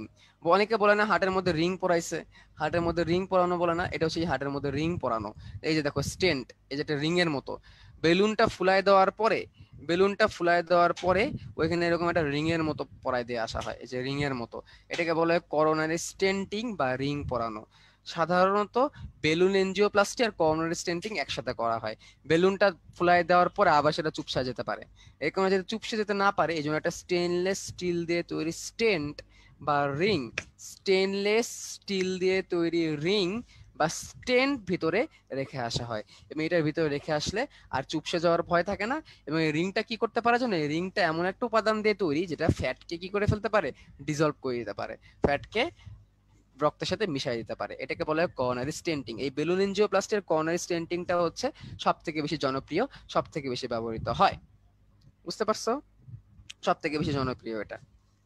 অনেকে বলে না হার্টের মধ্যে রিং পরাইছে, হার্টের মধ্যে রিং পরানো বলে না, এটা হচ্ছে হার্টের মধ্যে রিং পরানো। এই যে দেখো স্টেন্ট, এই যে একটা রিং এর মতো। বেলুনটা ফুলায় দেওয়ার পরে, বেলুনটা ফুলায় দেওয়ার পরে ওইখানে এরকম একটা রিং এর মতো পরায় দিয়ে আসা হয়, এই যে রিং এর মতো। এটাকে বলা হয় করোনারি স্টেন্টিং বা রিং পরানো। সাধারণত বেলুন এনজিওপ্লাস্টি আর করোনারি স্টেন্টিং একসাথে করা হয়। বেলুনটা ফুলায় দেওয়ার পরে আবার সেটা চুপসা যেতে পারে। এরকম যদি চুপসে যেতে না পারে, এই জন্য একটা স্টেনলেস স্টিল দিয়ে তৈরি স্টেন্ট বা রিং, স্টেনলেস স্টিল দিয়ে তৈরি রিং বা স্টেন্ট ভিতরে রেখে আসা হয়, এবং এটার ভিতরে রেখে আসলে আর চুপসে যাওয়ার ভয় থাকে না। এবং এই রিংটা কি করতে পারে জানো, এই রিংটা এমন একটা উপাদান দিয়ে তৈরি যেটা ফ্যাটকে কি করে ফেলতে পারে, ডিজলভ করে দিতে পারে, ফ্যাটকে রক্তের সাথে মিশাই দিতে পারে। এটাকে বলা হয় করোনারি স্টেন্টিং। এই বেলুন এনজিওপ্লাস্টির করোনারি স্টেন্টিংটা হচ্ছে সব থেকে বেশি জনপ্রিয়, সব থেকে বেশি ব্যবহৃত হয়। বুঝতে পারছো? সব থেকে বেশি জনপ্রিয় এটা।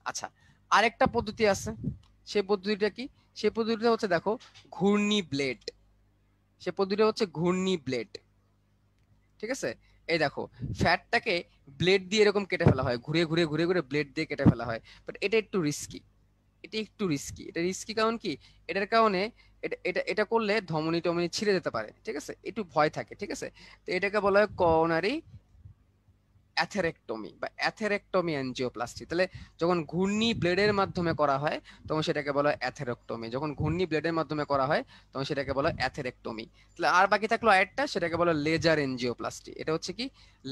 আচ্ছা, আরেকটা পদ্ধতি আছে, সেই পদ্ধতিটা কি? সেই পদ্ধতিটা হচ্ছে দেখো ঘূর্ণি ব্লেড। সে পদ্ধতিটা হচ্ছে ঘূর্ণি ব্লেড। ঠিক আছে, এই দেখো ফ্যাটটাকে ব্লেড দিয়ে এরকম কেটে ফেলা হয়, ঘুরে ঘুরে ঘুরে ঘুরে ব্লেড দিয়ে কেটে ফেলা হয়। বাট এটা একটু রিস্কি, এটা একটু রিস্কি। এটা রিস্কি কারণ কি, এটার কারণে এটা এটা এটা করলে ধমনী টমনী ছিঁড়ে যেতে পারে। ঠিক আছে, একটু ভয় থাকে। ঠিক আছে, তো এটাকে বলা হয় করোনারি অ্যাথেরেক্টমি বা অ্যাথেরেক্টমি অ্যাঞ্জিওপ্লাস্টি। তাহলে যখন ঘূর্ণি ব্লেডের মাধ্যমে করা হয় তখন সেটাকে বলা হয় অ্যাথেরেক্টমি, যখন ঘূর্ণি ব্লেডের মাধ্যমে করা হয় তখন সেটাকে বলা হয় অ্যাথেরেক্টমি। তাহলে আর বাকি থাকলো আরেকটা, সেটাকে বলা লেজার এনজিওপ্লাস্টি। এটা হচ্ছে কি,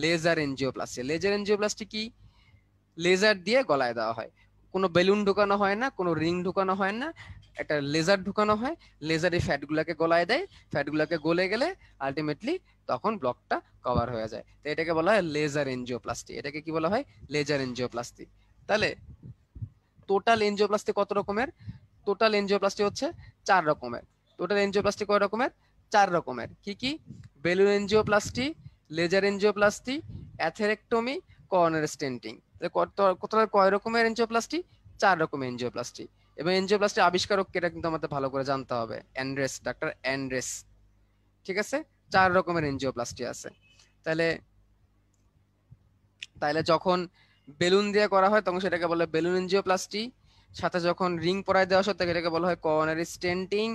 লেজার এনজিওপ্লাস্টি। লেজার এনজিওপ্লাস্টি কি, লেজার দিয়ে গলায় দেওয়া হয়, কোনো বেলুন ঢুকানো হয় না, কোনো রিং ঢুকানো হয় না, একটা লেজার ঢুকানো হয়, লেজারে ফ্যাট গুলাকে গলায় দেয়, ফ্যাট গুলাকে গলে গেলে আলটিমেটলি তখন ব্লকটা কভার হয়ে যায়। তো এটাকে বলা হয় লেজার এনজিওপ্লাস্টি। এটাকে কি বলা হয়, লেজার এনজিওপ্লাস্টি। তাহলে টোটাল এনজিওপ্লাস্টি কত রকমের? টোটাল এনজিওপ্লাস্টি হচ্ছে 4 রকমের। টোটাল এনজিওপ্লাস্টি কয় রকমের? 4 রকমের। কি কি? Balloon angioplasty, laser angioplasty, atherectomy, coronary stenting. কত কয় রকমের এনজিওপ্লাস্টি? 4 রকমের এনজিওপ্লাস্টি। এবং এনজিওপ্লাস্টি আবিষ্কারক এটা কিন্তু আমাদের ভালো করে জানতে হবে, অ্যান্ড্রেস, ডাক্তার অ্যান্ড্রেস। ঠিক আছে, 4 রকমের এনজিওপ্লাস্টি আছে। তাহলে তাহলে যখন বেলুন দিয়ে করা হয় তখন সেটাকে বলে বেলুন এনজিওপ্লাস্টি, সাথে যখন রিং পরায় দেওয়া হয় তখন এটাকে বলা হয় করোনারি স্টেন্টিং,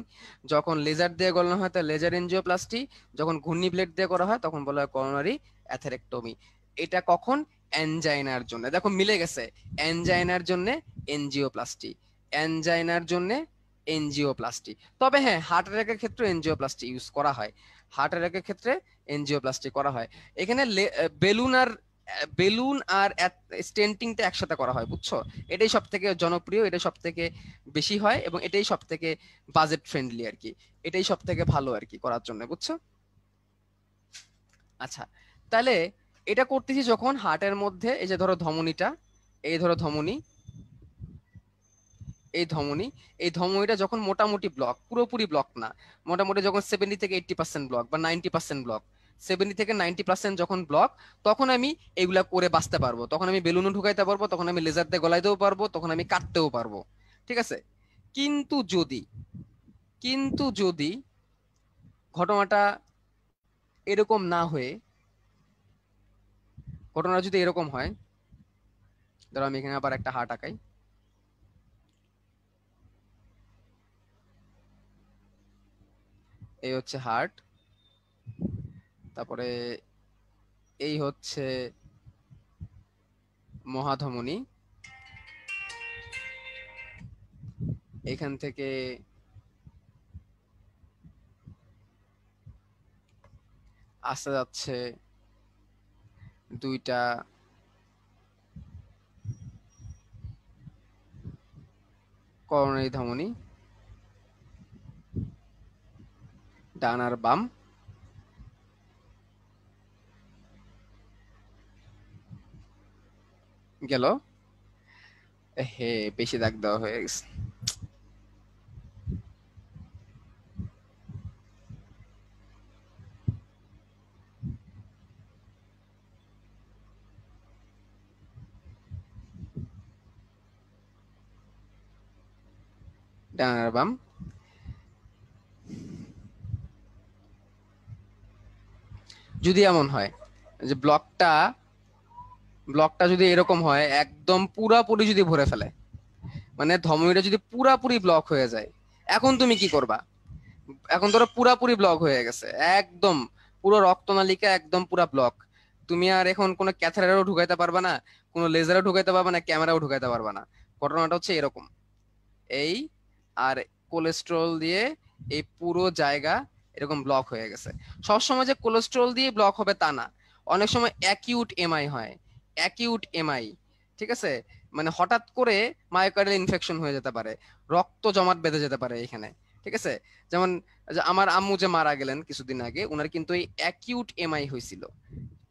যখন লেজার দিয়ে গলানো হয় তাহলে লেজার এনজিওপ্লাস্টি, যখন ঘূর্ণি ব্লেড দিয়ে করা হয় তখন বলা হয় করোনারি অ্যাথেরেক্টমি। এটা কখন? অ্যানজাইনার জন্য। দেখো মিলে গেছে, অ্যানজাইনার জন্য এনজিওপ্লাস্টি, অ্যানজাইনার জন্য এনজিওপ্লাস্টি। তবে হ্যাঁ, হার্ট অ্যাটাকের ক্ষেত্রে এনজিওপ্লাস্টি ইউজ করা হয়, হার্ট অ্যাটাকের ক্ষেত্রে এনজিওপ্লাস্টি করা হয়। এখানে বেলুন আর বেলুন আর স্টেন্টিংটা একসাথে করা হয়, বুঝছো? এটাই সব থেকে জনপ্রিয়, এটাই সব থেকে বেশি হয়, এবং এটাই সব থেকে বাজেট ফ্রেন্ডলি আর কি, এটাই সব থেকে ভালো আর কি করার জন্য, বুঝছো? আচ্ছা, তাহলে এটা করতেছি যখন হার্টের মধ্যে, এই যে ধরো ধমনীটা, এই ধরো ধমনী, এই ধমনী, এই ধমনীটা যখন মোটামুটি ব্লক, পুরোপুরি ব্লক না, মোটামুটি যখন 70 থেকে 80% ব্লক বা 90% ব্লক, 70 থেকে 90% যখন ব্লক, তখন আমি এগুলা করে বাঁচতে পারবো, তখন আমি বেলুনও ঢুকাইতে পারবো, তখন আমি লেজার দিয়ে গলাইতেও পারবো, তখন আমি কাটতেও পারবো। ঠিক আছে, কিন্তু যদি কিন্তু যদি ঘটনাটা এরকম না হয়ে, ঘটনা যদি এরকম হয়, ধরো আমি এখানে আবার একটা হার্ট আঁকাই, এই হচ্ছে হার্ট, তারপরে এই হচ্ছে মহাধমনী, এখান থেকে আসতে যাচ্ছে দুইটা করোনারি ধমনী, ডান আর বাম, গেল। হে, বেশি দাগ দেওয়া হয়ে গেছে। ডান আর বাম, যদি এমন হয় যে ব্লকটা ব্লকটা যদি এরকম হয়, একদম পুরাপুরি যদি ভরে ফেলে, মানে ধমনীটা যদি পুরাপুরি ব্লক হয়ে যায়, এখন তুমি কি করবা? এখন ধরো পুরাপুরি ব্লক হয়ে গেছে, একদম পুরো রক্তনালিকা একদম পুরা ব্লক, তুমি আর এখন কোনো ক্যাথেটারও ঢুকাইতে পারবা না, কোনো লেজারও ঢুকাইতে পারবা না, ক্যামেরাও ঢুকাইতে পারবা না। ঘটনাটা হচ্ছে এরকম। এই আর কোলেস্ট্রল দিয়ে এই পুরো জায়গা এরকম ব্লক হয়ে গেছে। সবসময় যে কোলেস্ট্রল দিয়ে ব্লক হবে তা না, অনেক সময় অ্যাকিউট এমআই হয়, অ্যাকিউট এমআই। ঠিক আছে, মানে হঠাৎ করে মায়োকার্ডিয়াল ইনফেকশন হয়ে যেতে পারে, রক্ত জমাট বেঁধে যেতে পারে এখানে। ঠিক আছে? যেমন যে আমার আম্মু যে মারা গেলেন কিছুদিন আগে, উনার কিন্তু এই অ্যাকিউট এমআই হয়েছিল।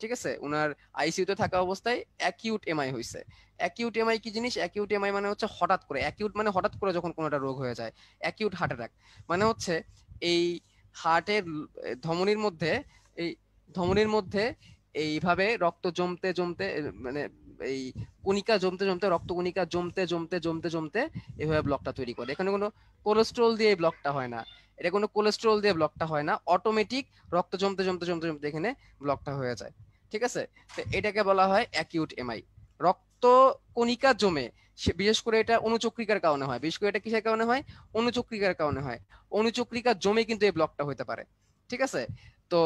ঠিক আছে, উনার আইসিইউতে থাকা অবস্থায় অ্যাকিউট এমআই হয়েছে। অ্যাকিউট এমআই কি জিনিস? অ্যাকিউট এমআই মানে হচ্ছে হঠাৎ করে, অ্যাকিউট মানে হঠাৎ করে যখন কোনো একটা রোগ হয়ে যায়। অ্যাকিউট হার্ট অ্যাটাক মানে হচ্ছে এই হার্টের ধমনির মধ্যে, এই ধমনির মধ্যে এইভাবে রক্ত জমতে জমতে মানে এই কণিকা জমতে জমতে, রক্ত কণিকা জমতে জমতে জমতে জমতে এভাবে ব্লকটা তৈরি করে। এখানে কোনো কোলেস্ট্রল দিয়ে এই ব্লকটা হয় না, এটা কোনো কোলেস্ট্রল দিয়ে ব্লকটা হয় না, অটোমেটিক রক্ত জমতে জমতে জমতে জমতে এখানে ব্লকটা হয়ে যায়। ঠিক আছে, তো এটাকে বলা হয় অ্যাকিউট এমআই। রক্ত কণিকা জমে, বিশেষ করে এটা অনুচক্রিকার কারণে হয়। বিশেষ করে এটা কিসের কারণে হয়? অনুচক্রিকার কারণে হয়। অনুচক্রিকা জমে কিন্তু এই ব্লকটা হতে পারে। ঠিক আছে, তো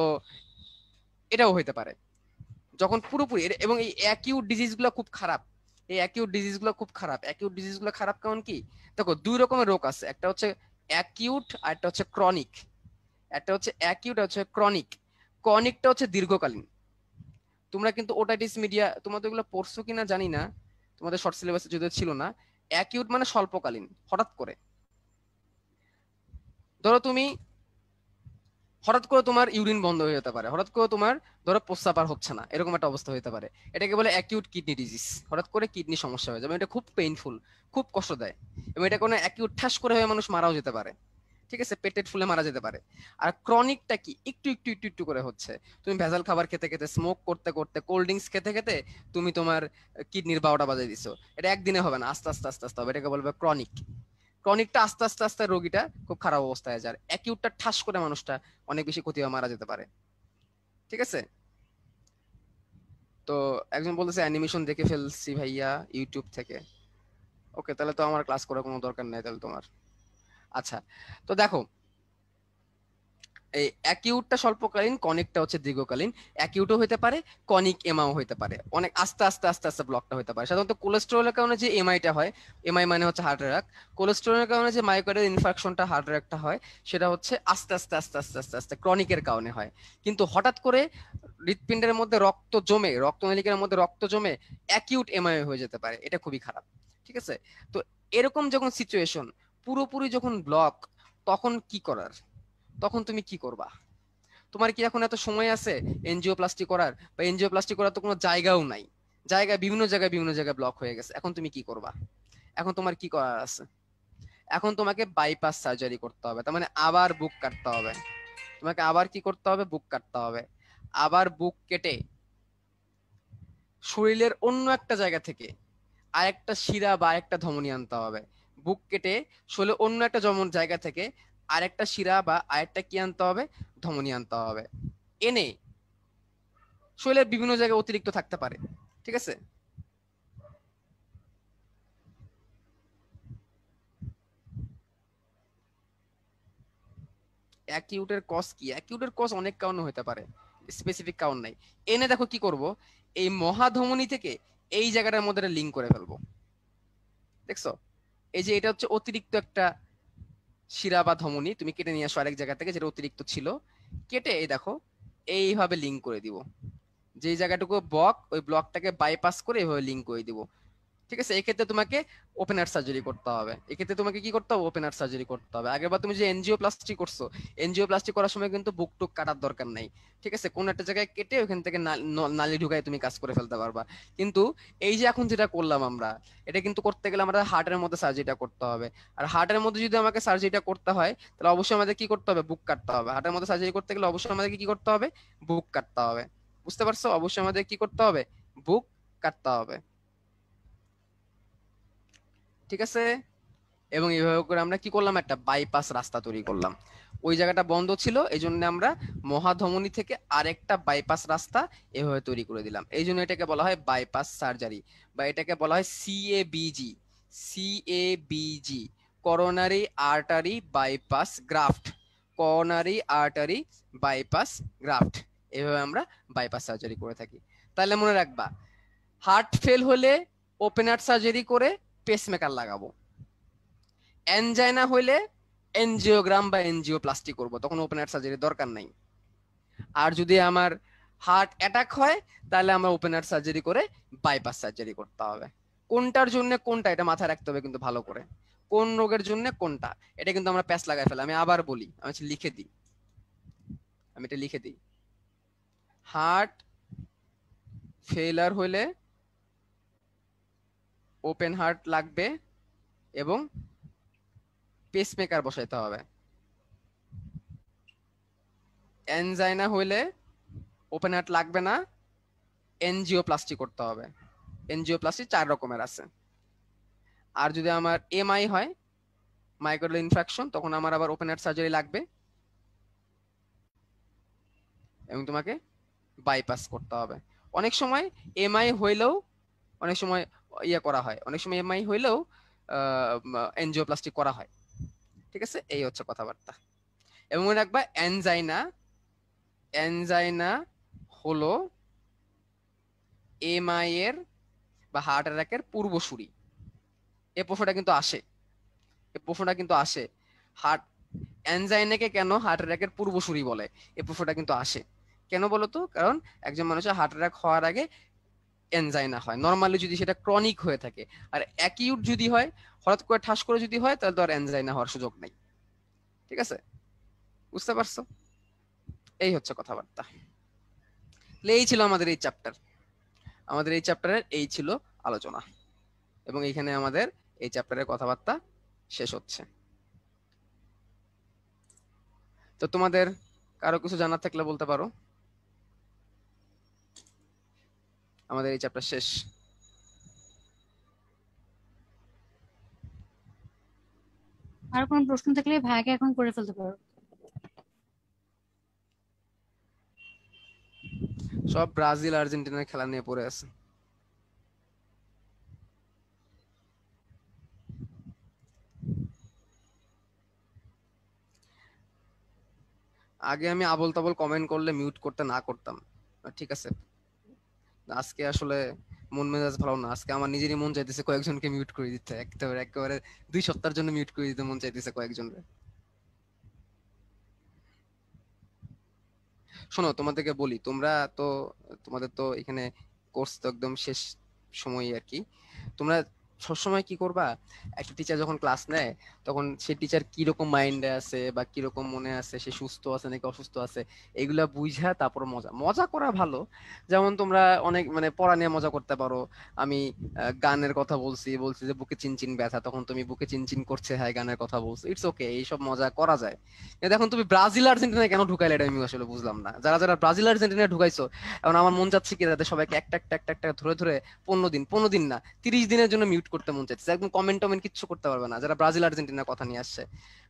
এটাও হতে পারে যখন পুরোপুরি এবং এই অ্যাকিউট ডিজিজ গুলো খুব খারাপ। এই অ্যাকিউট ডিজিজ গুলো খুব খারাপ। অ্যাকিউট ডিজিজ গুলো খারাপ কারণ কি? দেখো, দুই রকমের রোগ আছে, একটা হচ্ছে অ্যাকিউট আর একটা হচ্ছে ক্রনিক। একটা হচ্ছে অ্যাকিউট আর হচ্ছে ক্রনিক। ক্রনিকটা হচ্ছে দীর্ঘকালীন। তোমরা কিন্তু ওটাইটিস মিডিয়া, তোমরা তো এগুলো পড়ছো কিনা জানি না, তোমাদের শর্ট সিলেবাসে যদিও ছিল না। অ্যাকিউট মানে স্বল্পকালীন, হঠাৎ করে। ধরো তুমি হঠাৎ করে তোমার ইউরিন বন্ধ হয়ে যেতে পারে, হঠাৎ করে তোমার ধরো প্রস্রাব আর হচ্ছে না, এরকম একটা অবস্থা হতে পারে। এটাকে বলে অ্যাকিউট কিডনি ডিজিজ। হঠাৎ করে কিডনি সমস্যা হয়ে যাবে, এটা খুব পেইনফুল, খুব কষ্ট দেয়। এবং এটা কোনো অ্যাকিউট ঠাস করে হয়ে মানুষ মারাও যেতে পারে। ঠিক আছে, পেটের ফুলে মারা যেতে পারে। আর ক্রনিকটা কি? একটু একটু একটু একটু করে হচ্ছে। তুমি ভেজাল খাবার খেতে খেতে, স্মোক করতে করতে, কোল্ড ড্রিঙ্কস খেতে খেতে তুমি তোমার কিডনির 12টা বাজিয়ে দিছো। এটা একদিনে হবে না, আস্তে আস্তে আস্তে আস্তে হবে। এটাকে বলবে ক্রনিক। ক্রনিকটা আস্তে আস্তে আস্তে রোগীটা খুব খারাপ অবস্থায় যায়। অ্যাকিউটটা ঠাস করে মানুষটা অনেক বেশি ক্ষতি হয়ে মারা যেতে পারে। ঠিক আছে, তো একজন বলতেছে অ্যানিমেশন দেখে ফেলছি ভাইয়া ইউটিউব থেকে। ওকে, তাহলে তো আমার ক্লাস করার কোনো দরকার নাই তাহলে তোমার। আচ্ছা, তো দেখো, এই অ্যাকিউটটা স্বল্পকালীন, কনিকটা হচ্ছে দীর্ঘকালীন। অ্যাকিউটও হতে পারে, কনিক এমাও হতে পারে, অনেক আস্তে আস্তে আস্তে আস্তে ব্লকটা হতে পারে। সাধারণত কোলেস্টেরলের কারণে যে এমআইটা হয়, এমআই মানে হচ্ছে হার্ট অ্যাটাক, কোলেস্টেরলের কারণে যে মায়োকার্ডিয়াল ইনফার্কশনটা, হার্ট অ্যাটাকটা হয়, সেটা হচ্ছে আস্তে আস্তে আস্তে আস্তে আস্তে আস্তে ক্রনিকের কারণে হয়। কিন্তু হঠাৎ করে হৃৎপিণ্ডের মধ্যে রক্ত জমে, রক্তনালিকার মধ্যে রক্ত জমে অ্যাকিউট এমআই হয়ে যেতে পারে, এটা খুবই খারাপ। ঠিক আছে, তো এরকম যখন সিচুয়েশন, পুরোপুরি যখন ব্লক, তখন কি করার? তখন তুমি কি করবা? তোমার কি এখন এত সময় আছে এনজিওপ্লাস্টি করার? বা এনজিওপ্লাস্টি করার তো কোনো জায়গাও নাই, জায়গায় বিভিন্ন জায়গায় ব্লক হয়ে গেছে। এখন তুমি কি করবা? এখন তোমার কি করার আছে? এখন তোমাকে বাইপাস সার্জারি করতে হবে, তার মানে আবার বুক কাটতে হবে। তোমাকে আবার কি করতে হবে? বুক কাটতে হবে। আবার বুক কেটে শরীরের অন্য একটা জায়গা থেকে আরেকটা শিরা বা আরেকটা ধমনী আনতে হবে। বুক কেটে শরীরের অন্য একটা জায়গা থেকে আরেকটা শিরা বা আরেকটা কি আনতে হবে? ধমনী আনতে হবে। এনে শরীরের বিভিন্ন জায়গায় অতিরিক্ত থাকতে পারে। ঠিক আছে, অ্যাকিউটের কজ কি? অ্যাকিউটের কজ অনেক কারণে হতে পারে, স্পেসিফিক কারণ নাই। এনে দেখো কি করব, এই মহাধমনী থেকে এই জায়গাটার মধ্যে লিঙ্ক করে ফেলবো। দেখছো, এই যে এটা হচ্ছে অতিরিক্ত একটা শিরা বা ধমনী, তুমি কেটে নিয়ে আসো আরেক জায়গা থেকে, যেটা অতিরিক্ত ছিল। কেটে এই দেখো এইভাবে লিঙ্ক করে দিব। যেই জায়গাটুকু ব্লক, ওই ব্লকটাকে বাইপাস করে এইভাবে লিঙ্ক করে দিব। ঠিক আছে, এক্ষেত্রে তোমাকে ওপেন হার্ট সার্জারি করতে হবে। এক্ষেত্রে তোমাকে কি করতে হবে? ওপেন হার্ট সার্জারি করতে হবে। আগেরবার তুমি যে এনজিওপ্লাস্টি করছো, এনজিওপ্লাস্টি করার সময় কিন্তু বুক টুক কাটার দরকার নাই। ঠিক আছে, কোন একটা জায়গায় কেটে ওখান থেকে নালি ঢুকায় তুমি কাজ করে ফেলতে পারবা। কিন্তু এই যে এখন যেটা করলাম আমরা, এটা কিন্তু করতে গেলে আমাদের হার্টের মধ্যে সার্জারিটা করতে হবে। আর হার্টের মধ্যে যদি আমাকে সার্জারিটা করতে হয়, তাহলে অবশ্যই আমাদের কি করতে হবে? বুক কাটতে হবে। হার্টের মধ্যে সার্জারি করতে গেলে অবশ্যই আমাদেরকে কি করতে হবে? বুক কাটতে হবে। বুঝতে পারছো? অবশ্যই আমাদের কি করতে হবে? বুক কাটতে হবে। ঠিক আছে, এবং এইভাবে করে আমরা কি করলাম? একটা বাইপাস রাস্তা তৈরি করলাম। ওই জায়গাটা বন্ধ ছিল, এই জন্য আমরা মহাধমনী থেকে আরেকটা বাইপাস রাস্তা এভাবে তৈরি করে দিলাম। এই জন্য এটাকে বলা হয় বাইপাস সার্জারি, বা এটাকে বলা হয় CABG. CABG, coronary artery bypass graft. Coronary artery bypass graft, এভাবে আমরা বাইপাস সার্জারি করে থাকি। তাহলে মনে রাখবা, হার্ট ফেল হলে ওপেন হার্ট সার্জারি করে পেসমেকার লাগাবো। অ্যানজাইনা হইলে এনজিওগ্রাম বা এনজিওপ্লাস্টি করব, তখন ওপেন হার্ট সার্জারির দরকার নাই। আর যদি আমার হার্ট অ্যাটাক হয়, তাহলে আমরা ওপেন হার্ট সার্জারি করে বাইপাস সার্জারি করতে হবে। কোনটার জন্য কোনটা, এটা মাথায় রাখতে হবে কিন্তু ভালো করে। কোন রোগের জন্য কোনটা, এটা কিন্তু আমরা প্যাচ লাগাই ফেলা। আমি আবার বলি, আমি লিখে দিই, আমি এটা লিখে দিই। হার্ট ফেইলার হইলে ওপেন হার্ট লাগবে এবং পেসমেকার বসাইতে হবে। এনজাইনা হইলে ওপেন হার্ট লাগবে না, এনজিওপ্লাস্টি করতে হবে। এনজিওপ্লাস্টি 4 রকমের আছে। আর যদি আমার এমআই হয়, মাইক্রোডাল ইনফ্রাকশন, তখন আমার আবার ওপেন হার্ট সার্জারি লাগবে এবং তোমাকে বাইপাস করতে হবে। অনেক সময় এমআই হইলেও অনেক সময় ইয়ে করা হয়, অনেক সময় এমআই হইলেও এনজিওপ্লাস্টি করা হয়। ঠিক আছে, এই হচ্ছে কথাবার্তা। এবং মনে রাখবা, এনজাইনা, এনজাইনা হলো এমআই এর বা হার্ট অ্যাটাকের পূর্বসূরি। এই প্রশ্নটা কিন্তু আসে, এই প্রশ্নটা কিন্তু আসে। হার্ট এনজাইনাকে কেন হার্ট অ্যাটাকের পূর্বসূরি বলে, এই প্রশ্নটা কিন্তু আসে। কেন বলতো? কারণ একজন মানুষের হার্ট অ্যাটাক হওয়ার আগে এনজাইনা হয় নরমালি, যদি সেটা ক্রনিক হয়ে থাকে। আর অ্যাকিউট যদি হয়, হঠাৎ করে ঠাস করে যদি হয়, তাহলে তো আর এনজাইনা হওয়ার সুযোগ নাই। ঠিক আছে, বুঝতে পারছো? এই হচ্ছে কথাবার্তা। এই ছিল আমাদের এই চ্যাপ্টার, আমাদের এই চ্যাপ্টারের এই ছিল আলোচনা, এবং এইখানে আমাদের এই চ্যাপ্টারের কথাবার্তা শেষ হচ্ছে। তো তোমাদের কারো কিছু জানার থাকলে বলতে পারো। আমাদের এই চ্যাপ্টার শেষ। আর কোনো প্রশ্ন থাকলে ভাইয়াকে এখন করে ফেলতে পারো। সব ব্রাজিল আর্জেন্টিনার খেলা নিয়ে পড়ে আছে। আগে আমি আবল তাবল কমেন্ট করলে মিউট করতে না করতাম, ঠিক আছে। আজকে আসলে মন মেজাজ ভালো না, আজকে আমার নিজেরই মন চাইতেছে কয়েকজনকে মিউট করে দিতে, একেবারে একেবারে 2 সপ্তাহের জন্য মিউট করে দিতে মন চাইতেছে কয়েকজনকে। শোনো, তোমাদেরকে বলি, তোমরা তো, তোমাদের তো এখানে কোর্স তো একদম শেষ সময় আর কি। তোমরা সবসময় কি করবা, একটা টিচার যখন ক্লাস নেয়, তখন সেই টিচার কিরকম মাইন্ডে আছে বা কিরকম মনে আছে, সে সুস্থ আছে নাকি অসুস্থ আছে, এগুলা বুঝা তারপর মজা মজা করা ভালো। যেমন তোমরা অনেক মানে পড়া নিয়ে মজা করতে পারো। আমি গানের কথা বলছি, বলছি যে বুকে চিনচিন ব্যথা, তখন তুমি বুকে চিনচিন করছে, হ্যাঁ গানের কথা বলছো, ইটস ওকে, এইসব মজা করা যায়। কিন্তু এখন তুমি ব্রাজিল আর্জেন্টিনা কেন ঢুকাইলে, এটা আমি আসলে বুঝলাম না। যারা যারা ব্রাজিল আর্জেন্টিনা ঢুকাইছো, এখন আমার মন যাচ্ছে কি তাদের সবাইকে একটা একটা একটা একটা ধরে ধরে 15 দিন, 15 দিন না, 30 দিনের জন্য মিউট করতে মন চাইছে। একদম কমেন্ট টমেন্ট কিচ্ছু করতে পারবে না যারা ব্রাজিল আর্জেন্টিনার কথা নিয়ে আসছে।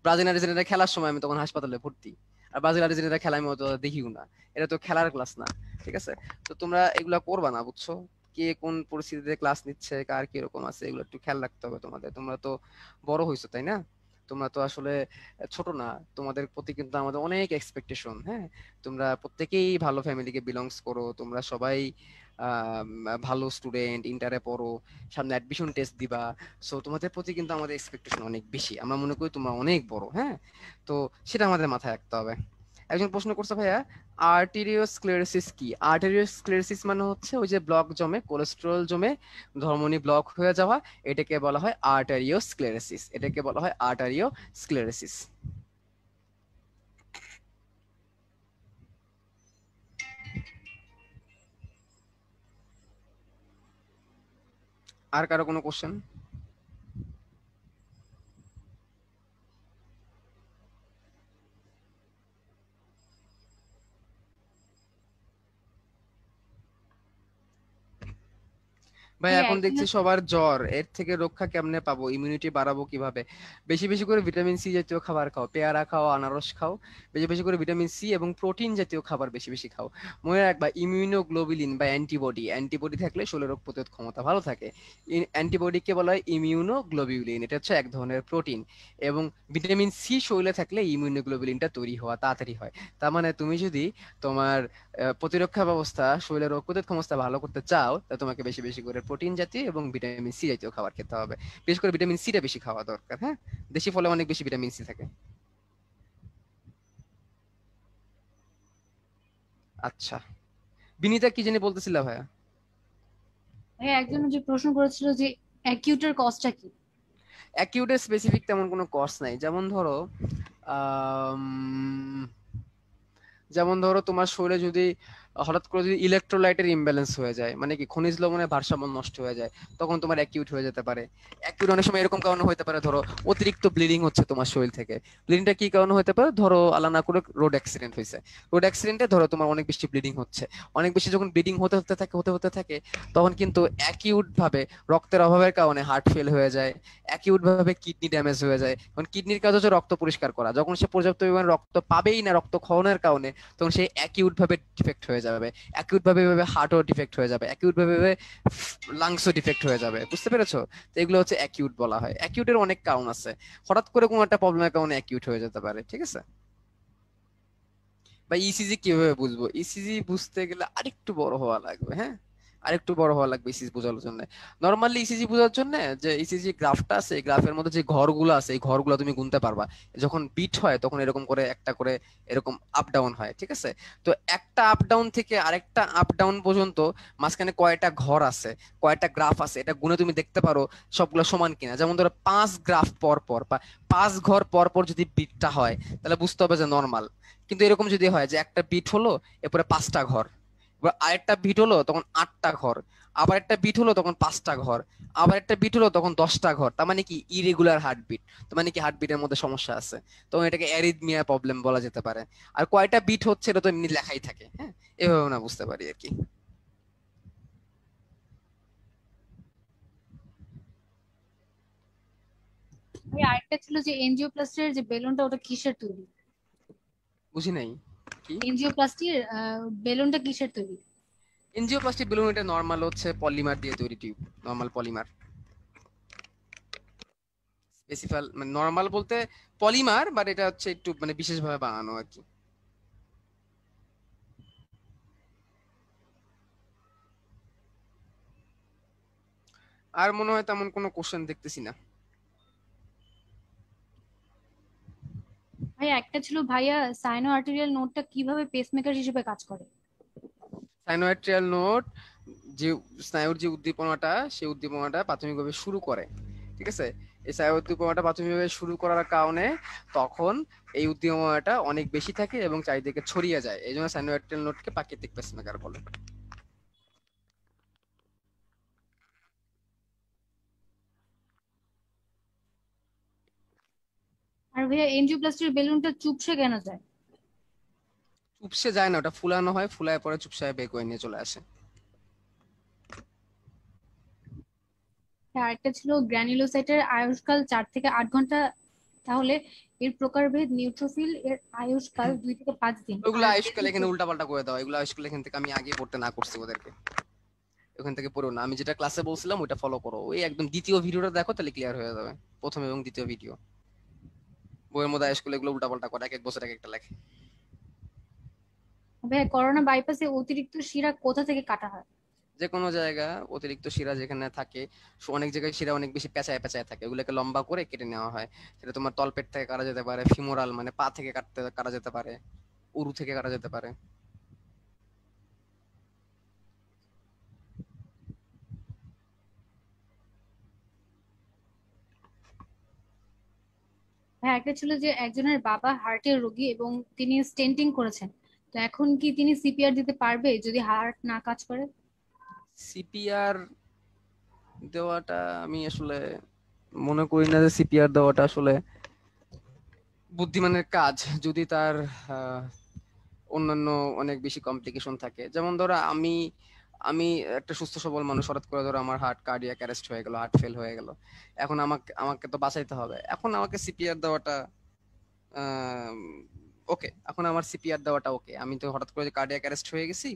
ব্রাজিল আর্জেন্টিনা খেলার সময় আমি তখন হাসপাতালে ভর্তি, আর ব্রাজিল আর্জেন্টিনা খেলা আমি অত দেখিও না। এটা তো খেলার ক্লাস না, ঠিক আছে? তো তোমরা এগুলা করবা না, বুঝছো? কে কোন পরিস্থিতিতে ক্লাস নিচ্ছে, কার কিরকম আছে, এগুলো একটু খেয়াল রাখতে হবে তোমাদের। তোমরা তো বড় হইছো, তাই না? তোমরা তো আসলে ছোট না। তোমাদের প্রতি কিন্তু আমাদের অনেক এক্সপেকটেশন, হ্যাঁ। তোমরা প্রত্যেকেই ভালো ফ্যামিলিকে বিলংস করো, তোমরা সবাই ভালো স্টুডেন্ট, ইন্টারে পড়ো, সামনে অ্যাডমিশন টেস্ট দিবা। সো তোমাদের প্রতি কিন্তু আমাদের এক্সপেকটেশন অনেক বেশি, আমরা মনে করি তোমরা অনেক বড়, হ্যাঁ। তো সেটা আমাদের মাথায় রাখতে হবে। একজন প্রশ্ন করছে, ভাইয়া আর্টেরিওস্ক্লেরোসিস কি? আর্টেরিওস্ক্লেরোসিস মানে হচ্ছে ওই যে ব্লক জমে, কোলেস্টেরল জমে ধমনী ব্লক হয়ে যাওয়া, এটাকে বলা হয় আর্টেরিওস্ক্লেরোসিস, এটাকে বলা হয় আর্টেরিওস্ক্লেরোসিস। আর কারো কোনো কোশ্চেন? ভাই ভাইয়া এখন দেখছি একজনের, সবার জ্বর, এর থেকে রক্ষা কেমনে পাবো, ইমিউনিটি বাড়াবো কিভাবে? বেশি বেশি করে ভিটামিন সি জাতীয় খাবার খাও, পেয়ারা খাও, আনারস খাও। বেশি বেশি করে ভিটামিন সি এবং প্রোটিন জাতীয় খাবার বেশি বেশি খাও। মনে রাখবা, ইমিউনোগ্লোবুলিন বা অ্যান্টিবডি, অ্যান্টিবডি থাকলে শরীরের রোগ প্রতিরোধ ক্ষমতা ভালো থাকে। অ্যান্টিবডিকে বলা হয় ইমিউনোগ্লোবিউলিন, এটা হচ্ছে এক ধরনের প্রোটিন। এবং ভিটামিন সি শরীরে থাকলে ইমিউনোগ্লোবুলিনটা তৈরি হওয়া তাড়াতাড়ি হয়। তার মানে তুমি যদি তোমার প্রতিরক্ষা ব্যবস্থা, শরীরের রোগ প্রতিরোধ ক্ষমতা ভালো করতে চাও, তাহলে তোমাকে বেশি বেশি করে প্রোটিন জাতীয় এবং ভিটামিন সি জাতীয় খাবার খেতে হবে। বিশেষ করে ভিটামিন সিটা বেশি খাওয়া দরকার, হ্যাঁ। দেশি ফলে অনেক বেশি ভিটামিন সি থাকে। আচ্ছা, বিনিতা কি জানি বলতেছিলা ভাইয়া? ভাইয়া একজন যে প্রশ্ন করেছিল যে অ্যাকিউটের কজটা কি? অ্যাকিউটের স্পেসিফিক তেমন কোনো কজ নাই। আম, যেমন ধরো তোমার শরীরে যদি হঠাৎ করে যদি ইলেকট্রোলাইটের ইমব্যালেন্স হয়ে যায়, মানে কি খনিজ লবণের ভারসাম্য নষ্ট হয়ে যায়, তখন তোমার অ্যাকিউট হয়ে যেতে পারে। অ্যাকিউট অনেক সময় এরকম কারণে হতে পারে, ধরো অতিরিক্ত ব্লিডিং হচ্ছে তোমার শরীর থেকে। ব্লিডিংটা কি কারণে হতে পারে? ধরো আল্লাহ না করে রোড অ্যাক্সিডেন্ট হয়েছে, রোড অ্যাক্সিডেন্টে ধরো তোমার অনেক বেশি ব্লিডিং হচ্ছে। অনেক বেশি যখন ব্লিডিং হতে থাকে তখন কিন্তু অ্যাকিউট ভাবে রক্তের অভাবের কারণে হার্ট ফেল হয়ে যায়, অ্যাকিউট ভাবে কিডনি ড্যামেজ হয়ে যায়। কারণ কিডনির কাজ হচ্ছে রক্ত পরিষ্কার করা, যখন সে পর্যাপ্ত পরিমাণে রক্ত পাবেই না রক্ত ক্ষরণের কারণে, তখন সে অ্যাকিউট ভাবে ডিফেক্ট হয়ে যাবে। অ্যাকিউট ভাবে হার্টও ডিফেক্ট হয়ে যাবে, অ্যাকিউট ভাবে লাংসও ডিফেক্ট হয়ে যাবে। বুঝতে পেরেছো? তো এগুলো হচ্ছে অ্যাকিউট বলা হয়। অ্যাকিউটের অনেক কারণ আছে, হঠাৎ করে কোনো একটা প্রবলেমের কারণে অ্যাকিউট হয়ে যেতে পারে। ঠিক আছে? বা ইসিজি কিভাবে বুঝবো? ইসিজি বুঝতে গেলে আরেকটু বড় হওয়া লাগবে। হ্যাঁ, আরেকটু বড় হওয়া লাগবে ইসিজি বোঝার জন্য। নর্মালি ইসিজি বোঝার জন্য যে ইসিজি গ্রাফটা আছে, এই গ্রাফের মধ্যে যে ঘরগুলো আছে এই ঘরগুলো তুমি গুনতে পারবা। যখন বিট হয় তখন এরকম করে একটা করে এরকম আপ ডাউন হয়। ঠিক আছে? তো একটা আপ ডাউন থেকে আরেকটা আপ ডাউন পর্যন্ত মাঝখানে কয়টা ঘর আছে, কয়টা গ্রাফ আছে, এটা গুনে তুমি দেখতে পারো সবগুলো সমান কিনা। যেমন ধরো 5 গ্রাফ পর পর বা 5 ঘর পর পর যদি বিটটা হয়, তাহলে বুঝতে হবে যে নর্মাল। কিন্তু এরকম যদি হয় যে একটা বিট হলো এরপরে 5টা ঘর, এবার আরেকটা বিট হলো তখন 8টা ঘর, আবার একটা বিট হলো তখন 5টা ঘর, আবার একটা বিট হলো তখন 10টা ঘর, তার মানে কি ইরেগুলার হার্টবিট। তার মানে কি হার্টবিটের মধ্যে সমস্যা আছে, তখন এটাকে অ্যারিথমিয়া প্রবলেম বলা যেতে পারে। আর কয়টা বিট হচ্ছে এটা তো এমনি লেখাই থাকে। হ্যাঁ, এভাবে না বুঝতে পারি আর কি। ভাই আরেকটা ছিল যে এনজিওপ্লাস্টির যে বেলুনটা, ওটা কিসের তৈরি? বুঝি নাই কি। এনজিওপ্লাস্টির বেলুনটা কিসের তৈরি? এনজিওপ্লাস্টিক বেলুন এটা নর্মাল হচ্ছে পলিমার দিয়ে তৈরি টিউব, নর্মাল পলিমার। স্পেসিফাল মানে নর্মাল বলতে পলিমার, বাট এটা হচ্ছে একটু মানে বিশেষভাবে বানানো আর কি। আর মনে হয় তেমন কোনো কোশ্চেন দেখতেছি না। ভাইয়া একটা ছিল, ভাইয়া সাইনো আর্টেরিয়াল নোডটা কিভাবে পেসমেকার হিসেবে কাজ করে? সাইনোয়াট্রিয়াল নোড যে স্নায়ুর যে উদ্দীপনাটা, সেই উদ্দীপনাটা প্রাথমিকভাবে শুরু করে। ঠিক আছে? এই স্নায়ু উদ্দীপনাটা প্রাথমিকভাবে শুরু করার কারণে তখন এই উদ্দীপনাটা অনেক বেশি থাকে এবং চারিদিকে ছড়িয়ে যায়, এই জন্য সাইনোয়াট্রিয়াল নোডকে প্রাকৃতিক পেসমেকার বলে। আর ভাইয়া এনজিওপ্লাস্টির বেলুনটা চুপসে কেন যায়? চুপসে যায় না, ওটা ফুলানো হয়, ফুলায় পরে চুপসায় বের করে নিয়ে চলে আসে। আর একটা ছিল গ্র্যানুলোসাইটের আয়ুষ্কাল 4 থেকে 8 ঘন্টা, তাহলে এর প্রকারভেদ নিউট্রোফিল এর আয়ুষ্কাল 2 থেকে 5 দিন। ওইগুলো আর আয়ুষ্কাল এখানে বেসোফিল? উল্টাপাল্টা করে দেওয়া, এগুলো আয়ুষ্কাল এখান থেকে আমি আগে পড়তে না করছি ওদেরকে, ওখান থেকে পড়ো না। আমি যেটা ক্লাসে বলছিলাম ওইটা ফলো করো, ওই একদম দ্বিতীয় ভিডিওটা দেখো, তাহলে ক্লিয়ার হয়ে যাবে। প্রথম এবং দ্বিতীয় ভিডিও, বইয়ের মধ্যে আয়ুষ্কাল এগুলো উল্টাপাল্টা করে, এক এক বছর এক একটা লেখে। ভাইয়া করোনা বাইপাসে অতিরিক্ত শিরা কোথা থেকে কাটা হয়? যে কোনো জায়গা অতিরিক্ত শিরা যেখানে থাকে, অনেক জায়গায় শিরা অনেক বেশি পেঁচায় পেঁচায় থাকে, ওগুলোকে লম্বা করে কেটে নেওয়া হয়। সেটা তোমার তলপেট থেকে কাটা যেতে পারে, ফিমোরাল মানে পা থেকে কাটা যেতে পারে, উরু থেকে কাটা যেতে পারে। ভাইয়া একটা ছিল যে একজনের বাবা হার্টের রোগী এবং তিনি স্টেন্টিং করেছেন, তো এখন কি তিনি সিপিআর দিতে পারবে যদি হার্ট না কাজ করে? সিপিআর দেওয়াটা আমি আসলে মনে করি না যে সিপিআর দেওয়াটা আসলে বুদ্ধিমানের কাজ, যদি তার আহ, অন্যান্য অনেক বেশি কমপ্লিকেশন থাকে। যেমন ধরো আমি আমি একটা সুস্থ সবল মানুষ, হঠাৎ করে ধরো আমার হার্ট কার্ডিয়াক অ্যারেস্ট হয়ে গেল, হার্ট ফেল হয়ে গেল, এখন আমাকে আমাকে তো বাঁচাইতে হবে, এখন আমাকে সিপিআর দেওয়াটা ওকে, এখন আমার সিপিআর দেওয়াটা ওকে। আমি তো হঠাৎ করে কার্ডিয়াক অ্যারেস্ট হয়ে গেছি,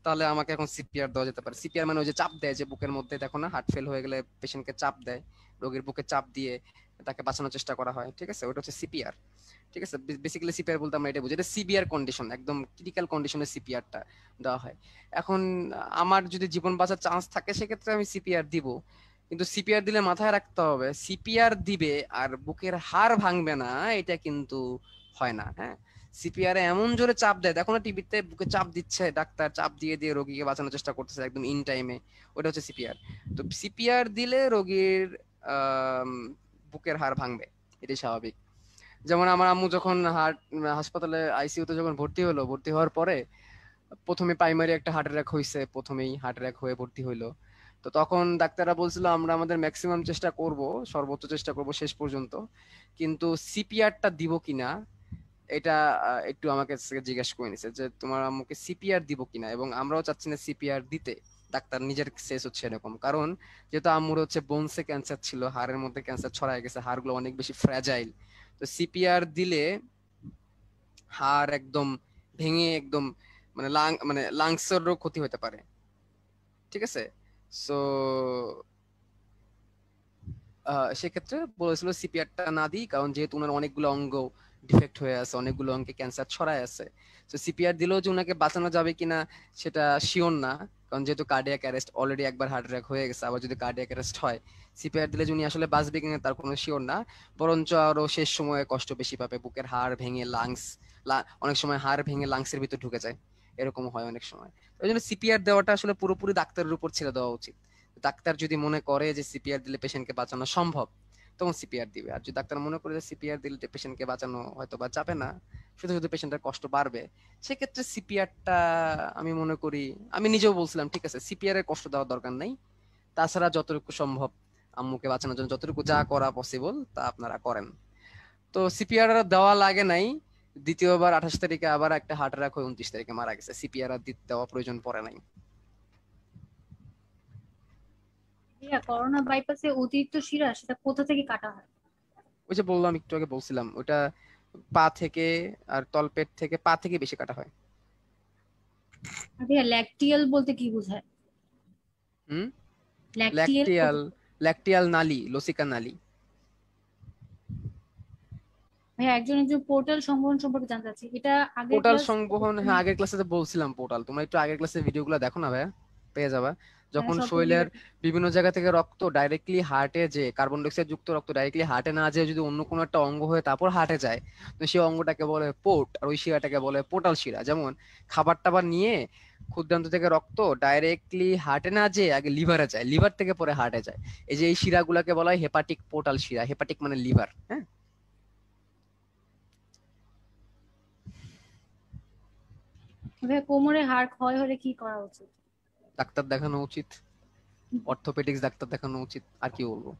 তাহলে আমাকে এখন সিপিআর দেওয়া যেতে পারে। সিপিআর মানে ওই যে চাপ দেয়, যে বুকের মধ্যে দেখো না হার্ট ফেল হয়ে গেলে পেশেন্টকে চাপ দেয়, রোগীর বুকে চাপ দিয়ে তাকে বাঁচানোর চেষ্টা করা হয়। ঠিক আছে? ওটা হচ্ছে সিপিআর। ঠিক আছে? বেসিক্যালি সিপিআর বলতে আমরা এটা বুঝি, এটা সিভিয়ার কন্ডিশন, একদম ক্রিটিক্যাল কন্ডিশনে সিপিআরটা দেওয়া হয়। এখন আমার যদি জীবন বাঁচার চান্স থাকে সেক্ষেত্রে আমি সিপিআর দিব, কিন্তু সিপিআর দিলে মাথায় রাখতে হবে সিপিআর দিবে আর বুকের হাড় ভাঙবে না, এটা কিন্তু হয় না। হ্যাঁ, সিপিআর এমন জোরে চাপ দেয়, দেখো না টিভিতে বুকে চাপ দিচ্ছে ডাক্তার, চাপ দিয়ে দিয়ে রোগীকে বাঁচানোর চেষ্টা করতেছে একদম ইন টাইমে, ওটা হচ্ছে সিপিআর। তো সিপিআর দিলে রোগীর বুকের হাড় ভাঙবে, এটাই স্বাভাবিক। যেমন আমার আম্মু যখন হাসপাতালে আইসিইউতে যখন ভর্তি হওয়ার পরে প্রথমে প্রাইমারি একটা হার্ট অ্যাটাক হয়েছে, প্রথমেই হার্ট অ্যাটাক হয়ে ভর্তি হইলো। তো তখন ডাক্তাররা বলছিল আমরা আমাদের ম্যাক্সিমাম চেষ্টা করব, সর্বোচ্চ চেষ্টা করব শেষ পর্যন্ত, কিন্তু সিপিআরটা দিব কিনা এটা একটু আমাকে জিজ্ঞেস করে নিছে যে তোমার আম্মুকে সিপিআর দিব কিনা, এবং আমরাও চাচ্ছি না সিপিআর দিতে। ডাক্তার নিজের শেষ হচ্ছে এরকম, কারণ যেহেতু আম্মুর হচ্ছে বোনসে ক্যান্সার ছিল, হাড়ের মধ্যে ক্যান্সার ছড়ায় গেছে, হাড়গুলো অনেক বেশি ফ্র্যাজাইল। তো সিপিআর দিলে হাড় একদম ভেঙে একদম মানে লাংসেরও ক্ষতি হতে পারে, ঠিক আছে। সো সেক্ষেত্রে বলেছিল সিপিআরটা না দিই, কারণ যেহেতু ওনার অনেকগুলো অঙ্গ ডিফেক্ট হয়ে আছে, অনেকগুলো অঙ্গে ক্যান্সার ছড়ায় আছে। তো সিপিআর দিলেও যে ওনাকে বাঁচানো যাবে কিনা সেটা শিওর না, কারণ যেহেতু কার্ডিয়াক অ্যারেস্ট, অলরেডি একবার হার্ট অ্যাটাক হয়ে গেছে, আবার যদি কার্ডিয়াক অ্যারেস্ট হয়, সিপিআর দিলে যে উনি আসলে বাঁচবে কিনা তার কোনো শিওর না। বরঞ্চ আরো শেষ সময়ে কষ্ট বেশি পাবে, বুকের হাড় ভেঙে অনেক সময় হাড় ভেঙে লাংসের ভিতর ঢুকে যায়, এরকম হয় অনেক সময়। ওই জন্য সিপিআর দেওয়াটা আসলে পুরোপুরি ডাক্তারের উপর ছেড়ে দেওয়া উচিত। ডাক্তার যদি মনে করে যে সিপিআর দিলে পেশেন্টকে বাঁচানো সম্ভব, তখন সিপিআর দিবে। আর যদি ডাক্তার মনে করে যে সিপিআর দিলে পেশেন্টকে বাঁচানো হয়তো বা যাবে না, শুধু শুধু পেশেন্টের কষ্ট বাড়বে, সেক্ষেত্রে সিপিআরটা আমি মনে করি, আমি নিজেও বলছিলাম ঠিক আছে সিপিআর এর কষ্ট দেওয়ার দরকার নাই, তাছাড়া যতটুকু সম্ভব আম্মুকে বাঁচানোর জন্য যতটুকু যা করা পসিবল তা আপনারা করেন। তো সিপিআর দেওয়া লাগে নাই। দ্বিতীয়বার 28 তারিখে আবার একটা হার্ট অ্যাটাক হয়ে 29 তারিখে মারা গেছে, সিপিআর আর দেওয়া প্রয়োজন পড়ে নাই। ভাইয়া করোনা বাইপাসে অতিরিক্ত শিরা সেটা কোথা থেকে কাটা হয়? ওই যে বললাম, একটু আগে বলছিলাম, ওটা পা থেকে আর তলপেট থেকে, পা থেকে বেশি কাটা হয়। আর ভাইয়া ল্যাকটিয়াল বলতে কি বোঝায়? হুম। ল্যাকটিয়াল ল্যাকটিয়াল, ল্যাকটিয়াল নালী, লসিকা নালী। ভাইয়া একজন একজন পোর্টাল সংবহন সম্পর্কে জানতে চাচ্ছি, এটা আগের পোর্টাল ক্লাস। সংবহন, হ্যাঁ আগের ক্লাসে তো বলছিলাম পোর্টাল, তোমরা একটু আগের ক্লাসের ভিডিওগুলো দেখো না ভাইয়া, পেয়ে যাবা। হ্যাঁ, যখন সবগুলি শরীরের দেখি। বিভিন্ন জায়গা থেকে রক্ত ডাইরেক্টলি হার্টে, যে কার্বন ডাইঅক্সাইড যুক্ত রক্ত ডাইরেক্টলি হার্টে না যেয়ে যদি অন্য কোনো একটা অঙ্গ হয়ে তারপর হার্টে যায়, তো সেই অঙ্গটাকে বলে পোর্ট, আর ওই শিরাটাকে বলে পোর্টাল শিরা। যেমন খাবার টাবার নিয়ে ক্ষুদ্রান্ত থেকে রক্ত ডাইরেক্টলি হার্টে না যেয়ে আগে লিভারে যায়, লিভার থেকে পরে হার্টে যায়, এই যে এই শিরাগুলোকে বলা হয় হেপাটিক পোর্টাল শিরা। হেপাটিক মানে লিভার, হ্যাঁ। ভাইয়া কোমরে হাড় ক্ষয় হলে কি করা উচিত? ডাক্তার দেখানো উচিত, অর্থোপেডিক্স ডাক্তার দেখানো উচিত, আর কি বলবো।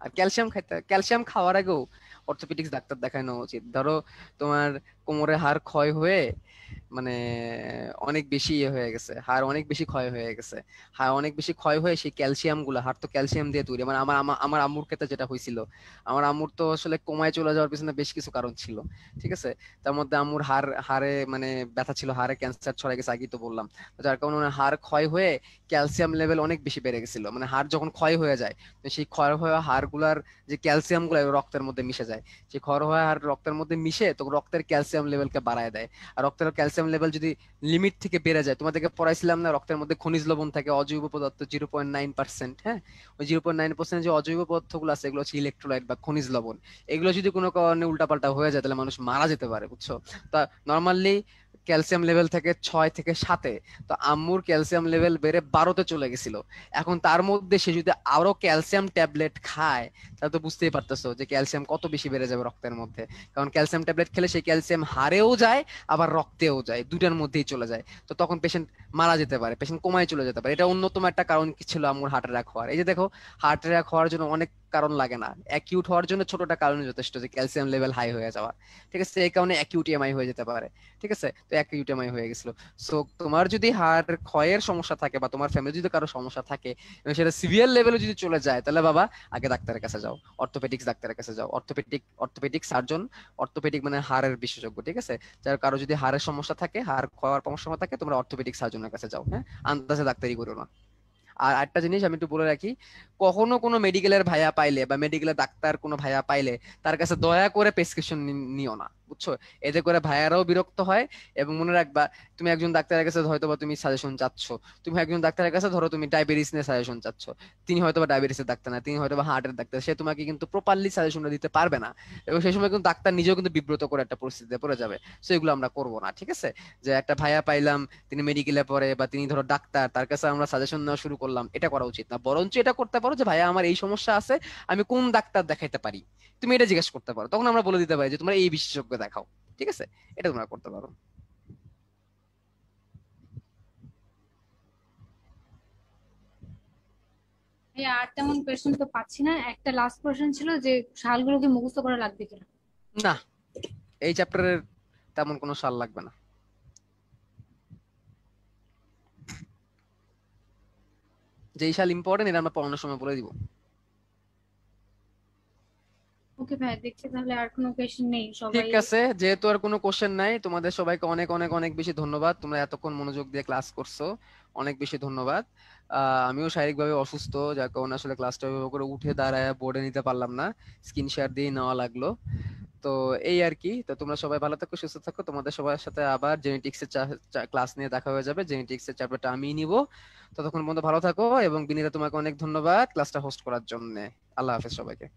আর ক্যালসিয়াম খাইতে, ক্যালসিয়াম খাওয়ার আগেও অর্থোপেডিক্স ডাক্তার দেখানো উচিত। ধরো তোমার কোমরে হাড় ক্ষয় হয়ে মানে অনেক বেশি ইয়ে হয়ে গেছে, হাড় অনেক বেশি ক্ষয় হয়ে গেছে, হাড় অনেক বেশি ক্ষয় হয়ে সেই ক্যালসিয়াম গুলো, হাড় তো ক্যালসিয়াম দিয়ে তৈরি, মানে আমার আম্মুর ক্ষেত্রে যেটা হয়েছিল, আমার আম্মুর তো আসলে কোমায় চলে যাওয়ার পিছনে বেশ কিছু কারণ ছিল, ঠিক আছে। তার মধ্যে আম্মুর হাড়ে মানে ব্যথা ছিল, হাড়ে ক্যান্সার ছড়াই গেছে, আগেই তো বললাম। যার কারণে ওনার হাড় ক্ষয় হয়ে ক্যালসিয়াম লেভেল অনেক বেশি বেড়ে গেছিল। মানে হাড় যখন ক্ষয় হয়ে যায়, তো সেই ক্ষয় হওয়া হাড়গুলার যে ক্যালসিয়াম গুলো রক্তের মধ্যে মিশে যায়, সেই ক্ষয় হওয়া হাড় রক্তের মধ্যে মিশে তো রক্তের ক্যালসিয়াম লেভেলকে বাড়ায় দেয়। আর রক্তের ক্যালসিয়াম লেভেল যদি লিমিট থেকে বেড়ে যায়, তোমাদেরকে পড়াইছিলাম না রক্তের মধ্যে খনিজ লবণ থাকে, অজৈব পদার্থ 0.9%, হ্যাঁ। ওই 0.9% যে অজৈব পদার্থগুলো আছে এগুলো হচ্ছে ইলেকট্রোলাইট বা খনিজ লবণ। এগুলো যদি কোনো কারণে উল্টাপাল্টা হয়ে যায় তাহলে মানুষ মারা যেতে পারে, বুঝছো। তা নর্মালি ক্যালসিয়াম লেভেল থেকে 6 থেকে 7-এ, তো আম্মুর ক্যালসিয়াম লেভেল বেড়ে 12-তে চলে গেছিল। এখন তার মধ্যে সে যদি আরো ক্যালসিয়াম ট্যাবলেট খায়, তাহলে তো বুঝতেই পারতেছো যে ক্যালসিয়াম কত বেশি বেড়ে যাবে রক্তের মধ্যে। কারণ ক্যালসিয়াম ট্যাবলেট খেলে সেই ক্যালসিয়াম হাড়েও যায়, আবার রক্তেও যায়, দুটার মধ্যেই চলে যায়। তো তখন পেশেন্ট মারা যেতে পারে, পেশেন্ট কোমায় চলে যেতে পারে। এটা অন্যতম একটা কারণ কি ছিল আম্মুর হার্ট অ্যাটাক হওয়ার। এই যে দেখো, হার্ট অ্যাটাক হওয়ার জন্য অনেক কারণ লাগে না, অ্যাকিউট হওয়ার জন্য ছোটটা কারণ যথেষ্ট, যে ক্যালসিয়াম লেভেল হাই হয়ে যাওয়া, ঠিক আছে। এই কারণে অ্যাকিউট এমআই হয়ে যেতে পারে, ঠিক আছে। তো অ্যাকিউট এমআই হয়ে গেছিল। সো তোমার যদি হার্ট ক্ষয়ের সমস্যা থাকে বা তোমার ফ্যামিলি যদি কারো সমস্যা থাকে এবং সেটা সিভিয়ার লেভেলে যদি চলে যায়, তাহলে বাবা আগে ডাক্তারের কাছে যাও, অর্থোপেডিক্স ডাক্তারের কাছে যাও। অর্থোপেডিক সার্জন, অর্থোপেডিক মানে হাড়ের বিশেষজ্ঞ, ঠিক আছে। যার কারো যদি হাড়ের সমস্যা থাকে, হাড় ক্ষয়ের সমস্যা থাকে, তোমরা অর্থোপেডিক সার্জনের কাছে যাও, হ্যাঁ। আন্দাজে ডাক্তারি করো না। আর একটা জিনিস আমি একটু বলে রাখি, কখনো কোনো মেডিকেলের ভাইয়া পাইলে বা মেডিকেলের ডাক্তার কোনো ভাইয়া পাইলে তার কাছে দয়া করে প্রেসক্রিপশন নিও না, বুঝছো? এতে করে ভাইয়ারাও বিরক্ত হয়। এবং মনে রাখবা, তুমি একজন ডাক্তারের কাছে হয়তো বা তুমি সাজেশন চাচ্ছ, তুমি একজন ডাক্তারের কাছে ধরো তুমি ডায়াবেটিস নিয়ে সাজেশন চাচ্ছ, তিনি হয়তো বা ডায়াবেটিসের ডাক্তার না, তিনি হয়তো বা হার্টের ডাক্তার, সে তোমাকে কিন্তু প্রপারলি সাজেশনটা দিতে পারবে না। এবং সেই সময় কিন্তু ডাক্তার নিজেও কিন্তু বিব্রত করে একটা পরিস্থিতিতে পড়ে যাবে। তো এগুলো আমরা করবো না, ঠিক আছে? যে একটা ভাইয়া পাইলাম, তিনি মেডিকেলে পড়ে বা তিনি ধরো ডাক্তার, তার কাছে আমরা সাজেশন নেওয়া শুরু করলাম, এটা করা উচিত না। বরঞ্চ এটা করতে পারো যে ভাইয়া আমার এই সমস্যা আছে, আমি কোন ডাক্তার দেখাইতে পারি, তুমি এটা জিজ্ঞেস করতে পারো, তখন আমরা বলে দিতে পারি যে তোমরা এই বিশেষজ্ঞ দেখাও। ঠিক আছে, এটা তোমরা করতে পারো। ভাইয়া আর তেমন কোয়েশ্চেন তো পাচ্ছি না, একটা লাস্ট কোয়েশ্চেন ছিল যে সালগুলোকে মুখস্থ করা লাগবে কিনা। না, এই চ্যাপ্টারের তেমন কোনো সাল লাগবে না। যেই সাল ইম্পর্টেন্ট এটা আমরা পড়ানোর সময় বলে দিব। ওকে ভাইয়া, দেখছি তাহলে আর কোনো কোয়েশ্চেন নেই ঠিক সবাই। আছে, যেহেতু আর কোনো কোশ্চেন নাই, তোমাদের সবাইকে অনেক অনেক অনেক বেশি ধন্যবাদ, তোমরা এতক্ষণ মনোযোগ দিয়ে ক্লাস করছো, অনেক বেশি ধন্যবাদ। আমিও শারীরিকভাবে অসুস্থ, যার কারণে আসলে ক্লাসটা ওইভাবে করে উঠে দাঁড়ায় বোর্ডে নিতে পারলাম না, স্ক্রিন শেয়ার দিয়ে নেওয়া লাগলো। তো এই আর কি। তো তোমরা সবাই ভালো থাকো, সুস্থ থাকো, তোমাদের সবার সাথে আবার জেনেটিক্স এর ক্লাস নিয়ে দেখা হয়ে যাবে, জেনেটিক্স এর চ্যাপ্টারটা আমি নিব। ততক্ষণ পর্যন্ত ভালো থাকো, এবং বিনীতা তোমাকে অনেক ধন্যবাদ ক্লাসটা হোস্ট করার জন্য। আল্লাহ হাফেজ সবাইকে।